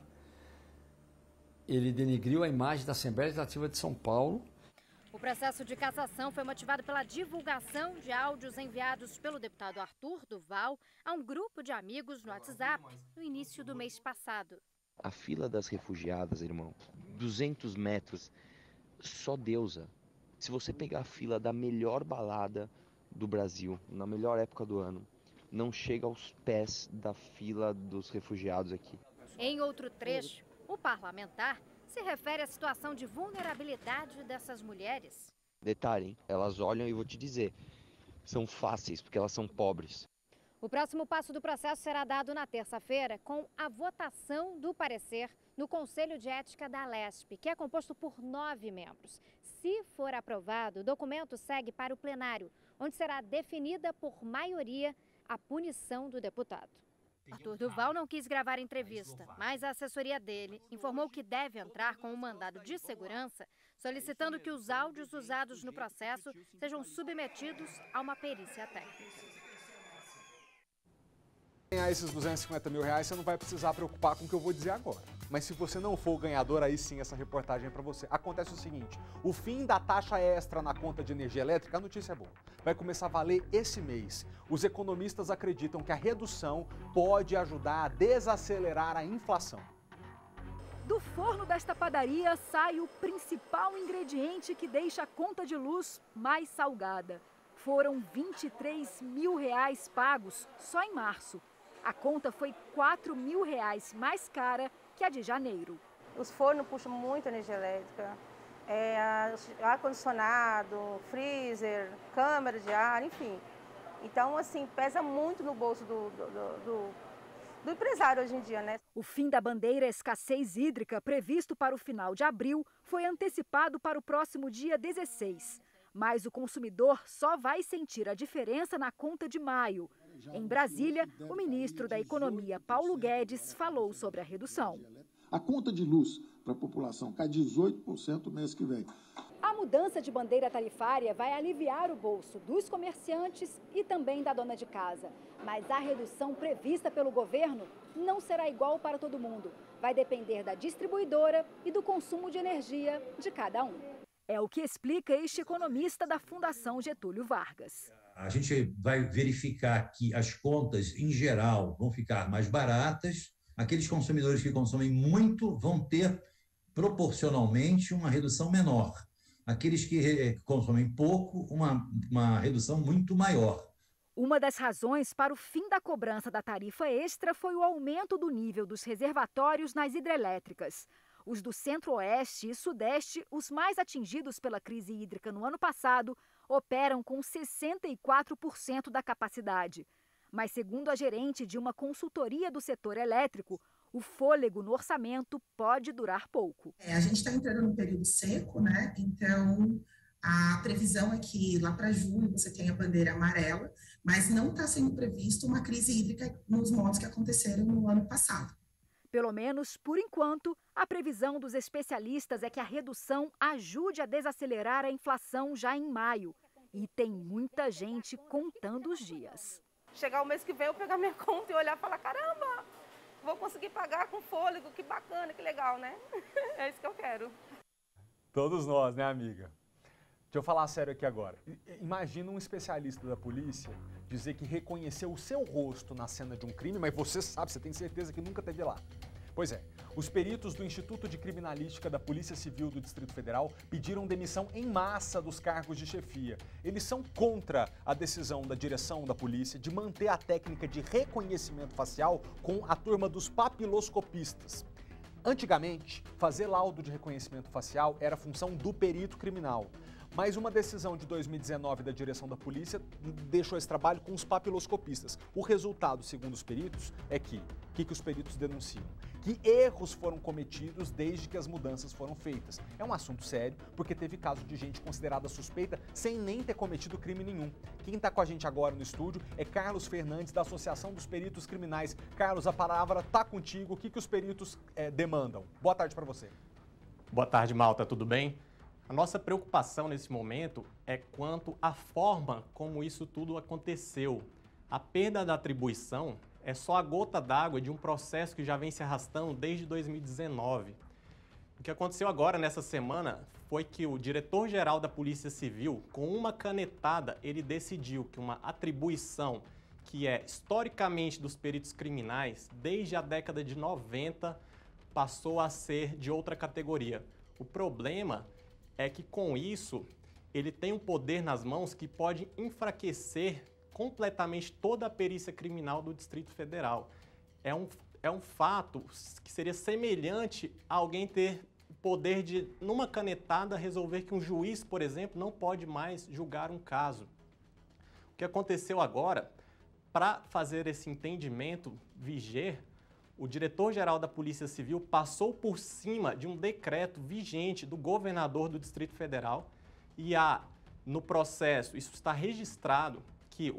Ele denegriu a imagem da Assembleia Legislativa de São Paulo. O processo de cassação foi motivado pela divulgação de áudios enviados pelo deputado Arthur Duval a um grupo de amigos no WhatsApp no início do mês passado. A fila das refugiadas, irmão, 200 metros, só deusa. Se você pegar a fila da melhor balada do Brasil, na melhor época do ano, não chega aos pés da fila dos refugiados aqui. Em outro trecho, o parlamentar se refere à situação de vulnerabilidade dessas mulheres. Detalhe, hein? Elas olham e vou te dizer, são fáceis porque elas são pobres. O próximo passo do processo será dado na terça-feira com a votação do parecer no Conselho de Ética da Alesp, que é composto por 9 membros. Se for aprovado, o documento segue para o plenário, onde será definida por maioria a punição do deputado. Arthur Duval não quis gravar entrevista, mas a assessoria dele informou que deve entrar com um mandado de segurança, solicitando que os áudios usados no processo sejam submetidos a uma perícia técnica. Ganhar esses R$250 mil, você não vai precisar preocupar com o que eu vou dizer agora. Mas se você não for o ganhador, aí sim essa reportagem é para você. Acontece o seguinte, o fim da taxa extra na conta de energia elétrica, a notícia é boa, vai começar a valer esse mês. Os economistas acreditam que a redução pode ajudar a desacelerar a inflação. Do forno desta padaria sai o principal ingrediente que deixa a conta de luz mais salgada. Foram R$23 mil pagos só em março. A conta foi R$4 mil mais cara que a de janeiro. Os fornos puxam muito energia elétrica, ar-condicionado, freezer, câmera de ar, enfim. Então, assim, pesa muito no bolso do empresário hoje em dia, né? O fim da bandeira escassez hídrica, previsto para o final de abril, foi antecipado para o próximo dia 16. Mas o consumidor só vai sentir a diferença na conta de maio. Em Brasília, o ministro da Economia, Paulo Guedes, falou sobre a redução. A conta de luz para a população cai 18% no mês que vem. A mudança de bandeira tarifária vai aliviar o bolso dos comerciantes e também da dona de casa. Mas a redução prevista pelo governo não será igual para todo mundo. Vai depender da distribuidora e do consumo de energia de cada um. É o que explica este economista da Fundação Getúlio Vargas. A gente vai verificar que as contas, em geral, vão ficar mais baratas. Aqueles consumidores que consomem muito vão ter, proporcionalmente, uma redução menor. Aqueles que consomem pouco, uma redução muito maior. Uma das razões para o fim da cobrança da tarifa extra foi o aumento do nível dos reservatórios nas hidrelétricas. Os do Centro-Oeste e Sudeste, os mais atingidos pela crise hídrica no ano passado, operam com 64% da capacidade. Mas, segundo a gerente de uma consultoria do setor elétrico, o fôlego no orçamento pode durar pouco. A gente está entrando num período seco, né? Então, a previsão é que lá para julho você tenha a bandeira amarela, mas não está sendo previsto uma crise hídrica nos modos que aconteceram no ano passado. Pelo menos, por enquanto, a previsão dos especialistas é que a redução ajude a desacelerar a inflação já em maio. E tem muita gente contando os dias. Chegar o mês que vem, eu pegar minha conta e olhar e falar, caramba, vou conseguir pagar com fôlego, que bacana, que legal, né? É isso que eu quero. Todos nós, né, amiga? Deixa eu falar sério aqui agora. Imagina um especialista da polícia dizer que reconheceu o seu rosto na cena de um crime, mas você sabe, você tem certeza que nunca esteve lá. Pois é, os peritos do Instituto de Criminalística da Polícia Civil do Distrito Federal pediram demissão em massa dos cargos de chefia. Eles são contra a decisão da direção da polícia de manter a técnica de reconhecimento facial com a turma dos papiloscopistas. Antigamente, fazer laudo de reconhecimento facial era função do perito criminal. Mas uma decisão de 2019 da direção da polícia deixou esse trabalho com os papiloscopistas. O resultado, segundo os peritos, é que os peritos denunciam? Que erros foram cometidos desde que as mudanças foram feitas. É um assunto sério, porque teve caso de gente considerada suspeita sem nem ter cometido crime nenhum. Quem está com a gente agora no estúdio é Carlos Fernandes, da Associação dos Peritos Criminais. Carlos, a palavra está contigo. O que os peritos demandam? Boa tarde para você. Boa tarde, Malta. Tudo bem? A nossa preocupação nesse momento é quanto à forma como isso tudo aconteceu. A perda da atribuição é só a gota d'água de um processo que já vem se arrastando desde 2019. O que aconteceu agora, nessa semana, foi que o diretor-geral da Polícia Civil, com uma canetada, ele decidiu que uma atribuição que é historicamente dos peritos criminais, desde a década de 90, passou a ser de outra categoria. O problema é que, com isso, ele tem um poder nas mãos que pode enfraquecer completamente toda a perícia criminal do Distrito Federal. É um fato que seria semelhante a alguém ter o poder de, numa canetada, resolver que um juiz, por exemplo, não pode mais julgar um caso. O que aconteceu agora, para fazer esse entendimento viger, o diretor-geral da Polícia Civil passou por cima de um decreto vigente do governador do Distrito Federal e no processo, isso está registrado, que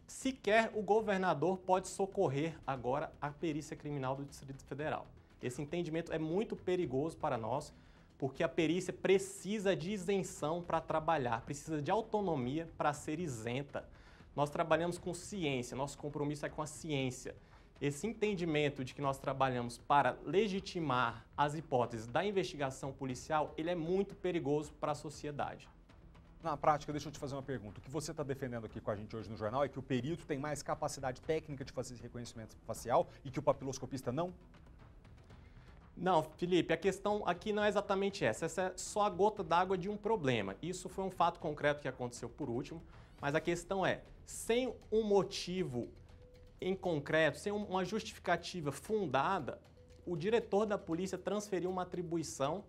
sequer o governador pode socorrer agora a perícia criminal do Distrito Federal. Esse entendimento é muito perigoso para nós, porque a perícia precisa de isenção para trabalhar, precisa de autonomia para ser isenta. Nós trabalhamos com ciência, nosso compromisso é com a ciência. Esse entendimento de que nós trabalhamos para legitimar as hipóteses da investigação policial, ele é muito perigoso para a sociedade. Na prática, deixa eu te fazer uma pergunta. O que você está defendendo aqui com a gente hoje no jornal é que o perito tem mais capacidade técnica de fazer esse reconhecimento facial e que o papiloscopista não? Não, Felipe, a questão aqui não é exatamente essa. Essa é só a gota d'água de um problema. Isso foi um fato concreto que aconteceu por último, mas a questão é, sem um motivo em concreto, sem uma justificativa fundada, o diretor da polícia transferiu uma atribuição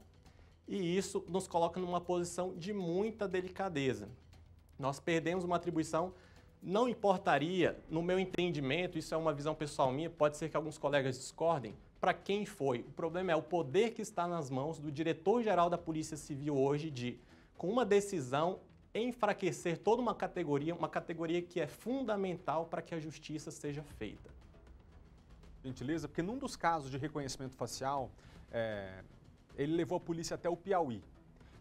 e isso nos coloca numa posição de muita delicadeza. Nós perdemos uma atribuição, não importaria, no meu entendimento, isso é uma visão pessoal minha, pode ser que alguns colegas discordem, para quem foi. O problema é o poder que está nas mãos do diretor-geral da Polícia Civil hoje de, com uma decisão, enfraquecer toda uma categoria que é fundamental para que a justiça seja feita. Gentileza, porque num dos casos de reconhecimento facial, ele levou a polícia até o Piauí,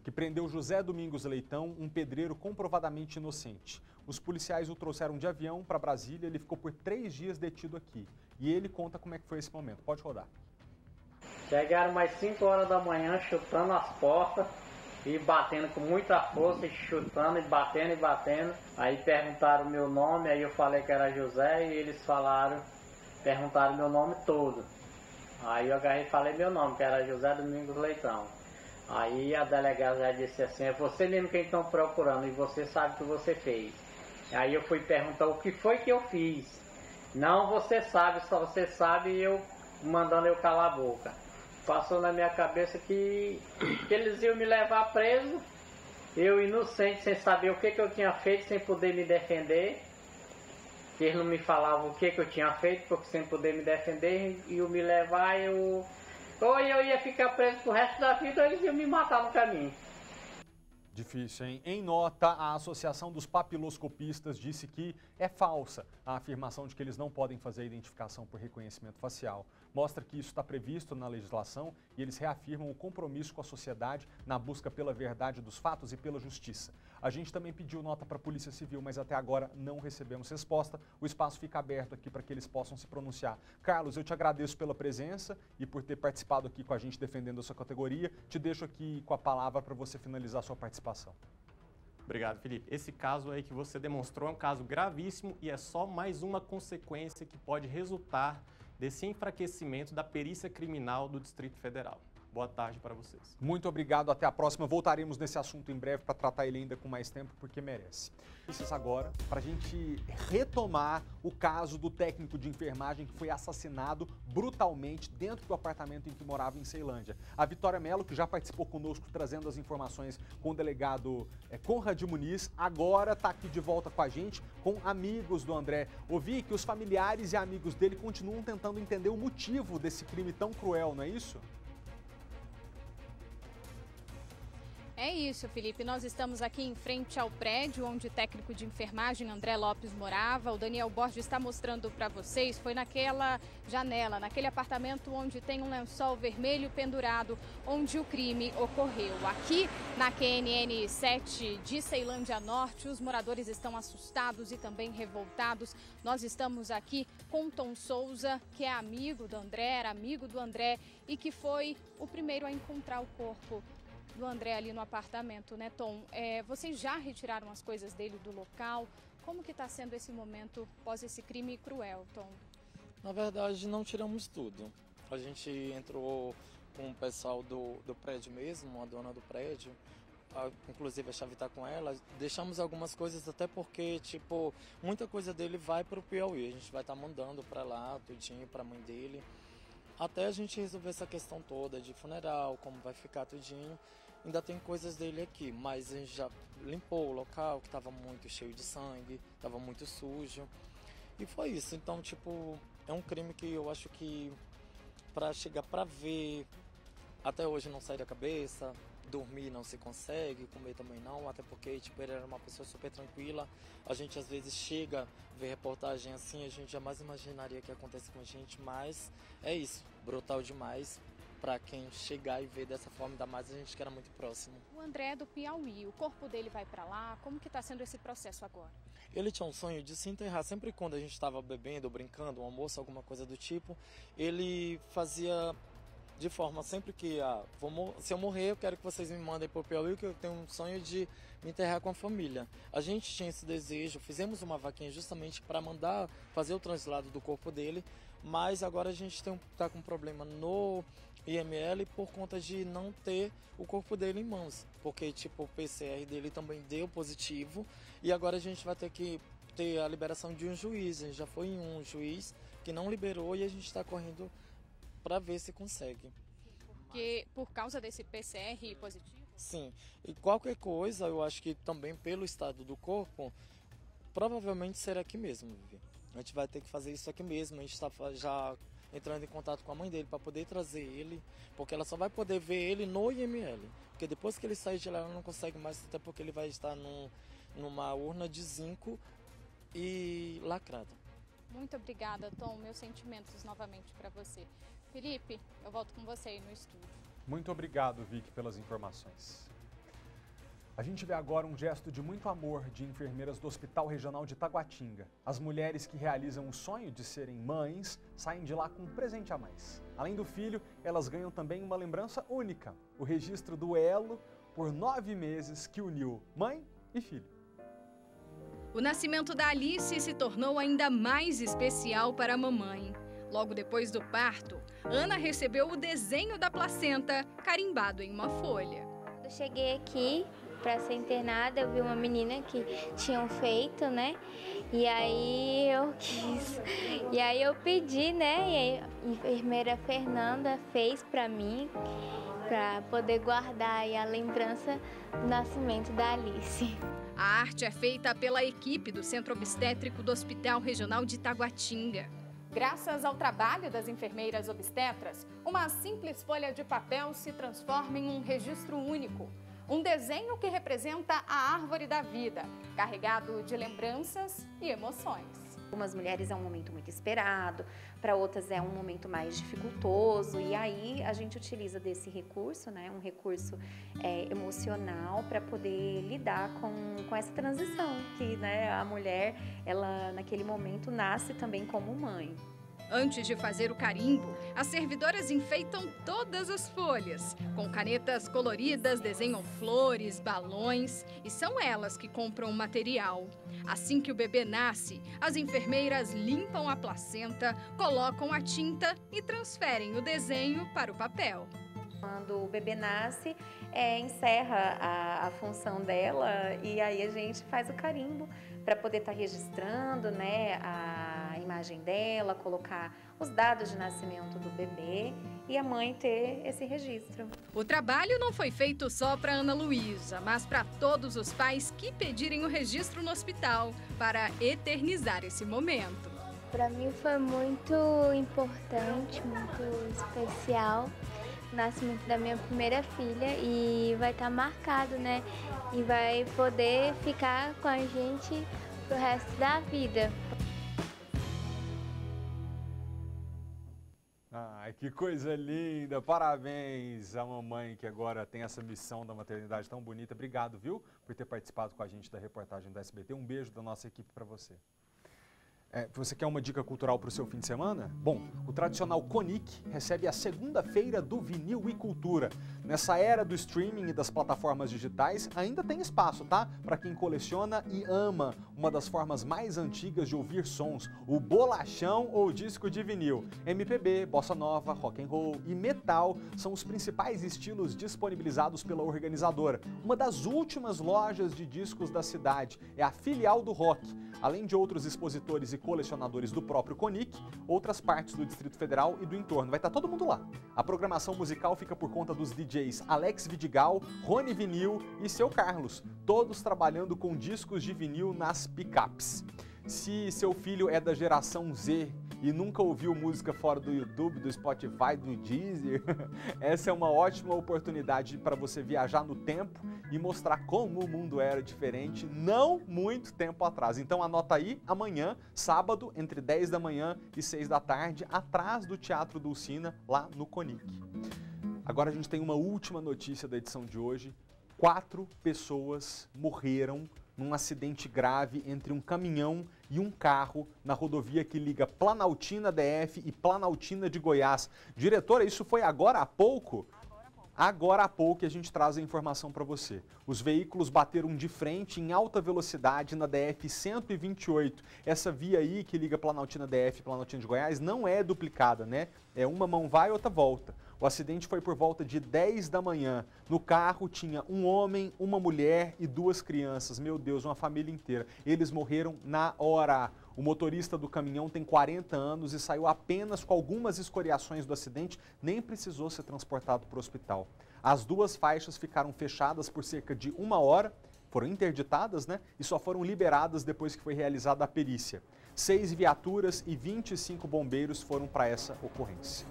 que prendeu José Domingos Leitão, um pedreiro comprovadamente inocente. Os policiais o trouxeram de avião para Brasília, ele ficou por 3 dias detido aqui. E ele conta como é que foi esse momento. Pode rodar. Chegaram mais 5 horas da manhã, chutando as portas, e batendo com muita força, e chutando, e batendo. Aí perguntaram o meu nome, aí eu falei que era José, e eles perguntaram meu nome todo. Aí eu agarrei e falei meu nome, que era José Domingos Leitão. Aí a delegada já disse assim, é você mesmo quem estão procurando, e você sabe o que você fez. Aí eu fui perguntar o que foi que eu fiz. Não, você sabe, só você sabe, e eu mandando eu calar a boca. Passou na minha cabeça que eles iam me levar preso, eu inocente, sem saber o que eu tinha feito, sem poder me defender. Que eles não me falavam o que eu tinha feito, porque sem poder me defender, iam me levar, ou eu ia ficar preso pro resto da vida, ou eles iam me matar no caminho. Difícil, hein? Em nota, a Associação dos Papiloscopistas disse que é falsa a afirmação de que eles não podem fazer a identificação por reconhecimento facial. Mostra que isso está previsto na legislação e eles reafirmam o compromisso com a sociedade na busca pela verdade dos fatos e pela justiça. A gente também pediu nota para a Polícia Civil, mas até agora não recebemos resposta. O espaço fica aberto aqui para que eles possam se pronunciar. Carlos, eu te agradeço pela presença e por ter participado aqui com a gente defendendo a sua categoria. Te deixo aqui com a palavra para você finalizar a sua participação. Obrigado, Felipe. Esse caso aí que você demonstrou é um caso gravíssimo e é só mais uma consequência que pode resultar desse enfraquecimento da perícia criminal do Distrito Federal. Boa tarde para vocês. Muito obrigado, até a próxima. Voltaremos nesse assunto em breve para tratar ele ainda com mais tempo, porque merece. Isso agora, para a gente retomar o caso do técnico de enfermagem que foi assassinado brutalmente dentro do apartamento em que morava em Ceilândia. A Vitória Mello, que já participou conosco trazendo as informações com o delegado Conrad Muniz, agora está aqui de volta com a gente, com amigos do André. Ouvi que os familiares e amigos dele continuam tentando entender o motivo desse crime tão cruel, não é isso? É isso, Felipe. Nós estamos aqui em frente ao prédio onde o técnico de enfermagem André Lopes morava. O Daniel Borges está mostrando para vocês. Foi naquela janela, naquele apartamento onde tem um lençol vermelho pendurado, onde o crime ocorreu. Aqui na QNN 7 de Ceilândia Norte, os moradores estão assustados e também revoltados. Nós estamos aqui com Tom Souza, que é amigo do André, era amigo do André e que foi o primeiro a encontrar o corpo do André ali no apartamento, né, Tom? Vocês já retiraram as coisas dele do local? Como que está sendo esse momento pós esse crime cruel, Tom? Na verdade, não tiramos tudo. A gente entrou com o pessoal do prédio mesmo, a dona do prédio, inclusive a chave está com ela. Deixamos algumas coisas até porque, tipo, muita coisa dele vai para o Piauí. A gente vai estar mandando para lá, tudinho, para a mãe dele. Até a gente resolver essa questão toda de funeral, como vai ficar tudinho. Ainda tem coisas dele aqui, mas a gente já limpou o local, que estava muito cheio de sangue, estava muito sujo. E foi isso. Então, tipo, é um crime que eu acho que para chegar para ver, até hoje não sai da cabeça, dormir não se consegue, comer também não, até porque, tipo, ele era uma pessoa super tranquila. A gente às vezes chega, vê reportagem assim, a gente jamais imaginaria que acontece com a gente, mas é isso, brutal demais. Para quem chegar e ver dessa forma, ainda mais a gente que era muito próximo. O André é do Piauí, o corpo dele vai para lá, como que está sendo esse processo agora? Ele tinha um sonho de se enterrar, sempre quando a gente estava bebendo, brincando, um almoço, alguma coisa do tipo, ele fazia de forma sempre que, se eu morrer, eu quero que vocês me mandem para o Piauí, que eu tenho um sonho de me enterrar com a família. A gente tinha esse desejo, fizemos uma vaquinha justamente para mandar fazer o translado do corpo dele, mas agora a gente está com um problema no IML por conta de não ter o corpo dele em mãos, porque tipo o PCR dele também deu positivo e agora a gente vai ter que ter a liberação de um juiz. A gente já foi em um juiz que não liberou e a gente está correndo para ver se consegue. Porque por causa desse PCR positivo? Sim, e qualquer coisa eu acho que também pelo estado do corpo provavelmente será aqui mesmo, Vivi. A gente vai ter que fazer isso aqui mesmo. A gente está já entrando em contato com a mãe dele para poder trazer ele, porque ela só vai poder ver ele no IML, porque depois que ele sair de lá ela não consegue mais, até porque ele vai estar numa urna de zinco e lacrada. Muito obrigada, Tom, meus sentimentos novamente para você. Felipe, eu volto com você aí no estúdio. Muito obrigado, Vicky, pelas informações. A gente vê agora um gesto de muito amor de enfermeiras do Hospital Regional de Taguatinga. As mulheres que realizam o sonho de serem mães saem de lá com um presente a mais. Além do filho, elas ganham também uma lembrança única, o registro do elo por 9 meses que uniu mãe e filho. O nascimento da Alice se tornou ainda mais especial para a mamãe. Logo depois do parto, Ana recebeu o desenho da placenta carimbado em uma folha. Eu cheguei aqui para ser internada, eu vi uma menina que tinham feito, né? E aí eu quis. E aí eu pedi, né? E aí a enfermeira Fernanda fez para mim, para poder guardar aí a lembrança do nascimento da Alice. A arte é feita pela equipe do Centro Obstétrico do Hospital Regional de Taguatinga. Graças ao trabalho das enfermeiras obstetras, uma simples folha de papel se transforma em um registro único. Um desenho que representa a árvore da vida, carregado de lembranças e emoções. Para algumas mulheres é um momento muito esperado, para outras é um momento mais dificultoso, e aí a gente utiliza desse recurso, né, um recurso emocional, para poder lidar com essa transição, que, né, a mulher, ela naquele momento nasce também como mãe. Antes de fazer o carimbo, as servidoras enfeitam todas as folhas. Com canetas coloridas, desenham flores, balões e são elas que compram o material. Assim que o bebê nasce, as enfermeiras limpam a placenta, colocam a tinta e transferem o desenho para o papel. Quando o bebê nasce, encerra a função dela e aí a gente faz o carimbo para poder estar registrando, né, a imagem dela, colocar os dados de nascimento do bebê e a mãe ter esse registro. O trabalho não foi feito só para Ana Luísa, mas para todos os pais que pedirem o registro no hospital para eternizar esse momento. Para mim foi muito importante, muito especial o nascimento da minha primeira filha e vai estar marcado, né? E vai poder ficar com a gente pro resto da vida. Ai, que coisa linda! Parabéns à mamãe que agora tem essa missão da maternidade tão bonita. Obrigado, viu, por ter participado com a gente da reportagem do SBT. Um beijo da nossa equipe para você. Você quer uma dica cultural para o seu fim de semana? Bom, o tradicional Conic recebe a segunda-feira do Vinil e Cultura. Nessa era do streaming e das plataformas digitais, ainda tem espaço, tá? Para quem coleciona e ama uma das formas mais antigas de ouvir sons, o bolachão ou disco de vinil. MPB, bossa nova, rock and roll e metal são os principais estilos disponibilizados pela organizadora. Uma das últimas lojas de discos da cidade é a Filial do Rock. Além de outros expositores e colecionadores do próprio Conic, outras partes do Distrito Federal e do entorno. Vai estar todo mundo lá. A programação musical fica por conta dos DJs Alex Vidigal, Rony Vinil e Seu Carlos, todos trabalhando com discos de vinil nas picapes. Se seu filho é da geração Z e nunca ouviu música fora do YouTube, do Spotify, do Deezer, essa é uma ótima oportunidade para você viajar no tempo e mostrar como o mundo era diferente não muito tempo atrás. Então anota aí, amanhã, sábado, entre 10 da manhã e 6 da tarde, atrás do Teatro Dulcina, lá no Conic. Agora a gente tem uma última notícia da edição de hoje. 4 pessoas morreram num acidente grave entre um caminhão e um carro na rodovia que liga Planaltina DF e Planaltina de Goiás. Diretora, isso foi agora há pouco? Agora há pouco a gente traz a informação para você. Os veículos bateram de frente em alta velocidade na DF-128. Essa via aí que liga Planaltina DF e Planaltina de Goiás não é duplicada, né? É uma mão vai, outra volta. O acidente foi por volta de 10 da manhã. No carro tinha um homem, uma mulher e 2 crianças. Meu Deus, uma família inteira. Eles morreram na hora. O motorista do caminhão tem 40 anos e saiu apenas com algumas escoriações do acidente, nem precisou ser transportado para o hospital. As 2 faixas ficaram fechadas por cerca de 1 hora, foram interditadas, né? E só foram liberadas depois que foi realizada a perícia. 6 viaturas e 25 bombeiros foram para essa ocorrência.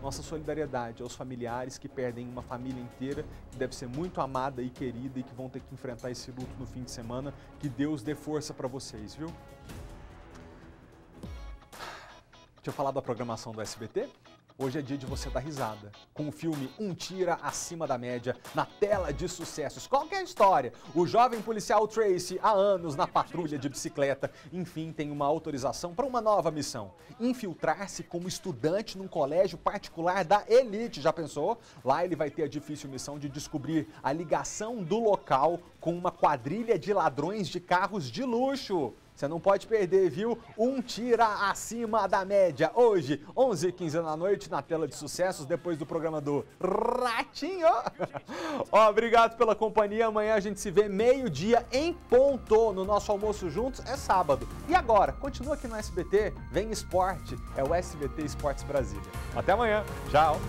Nossa solidariedade aos familiares que perdem uma família inteira, que deve ser muito amada e querida e que vão ter que enfrentar esse luto no fim de semana. Que Deus dê força para vocês, viu? Deixa eu falar da programação do SBT. Hoje é dia de você dar risada com o filme Um Tira Acima da Média na tela de sucessos. Qual que é a história? O jovem policial Tracy, há anos na patrulha de bicicleta, enfim, tem uma autorização para uma nova missão: infiltrar-se como estudante num colégio particular da elite. Já pensou? Lá ele vai ter a difícil missão de descobrir a ligação do local com uma quadrilha de ladrões de carros de luxo. Você não pode perder, viu? Um Tira Acima da Média. Hoje, 11h15 da noite, na tela de sucessos, depois do programa do Ratinho. Ó, obrigado pela companhia. Amanhã a gente se vê meio-dia em ponto no nosso almoço juntos. É sábado. E agora, continua aqui no SBT. Vem esporte. É o SBT Esportes Brasília. Até amanhã. Tchau.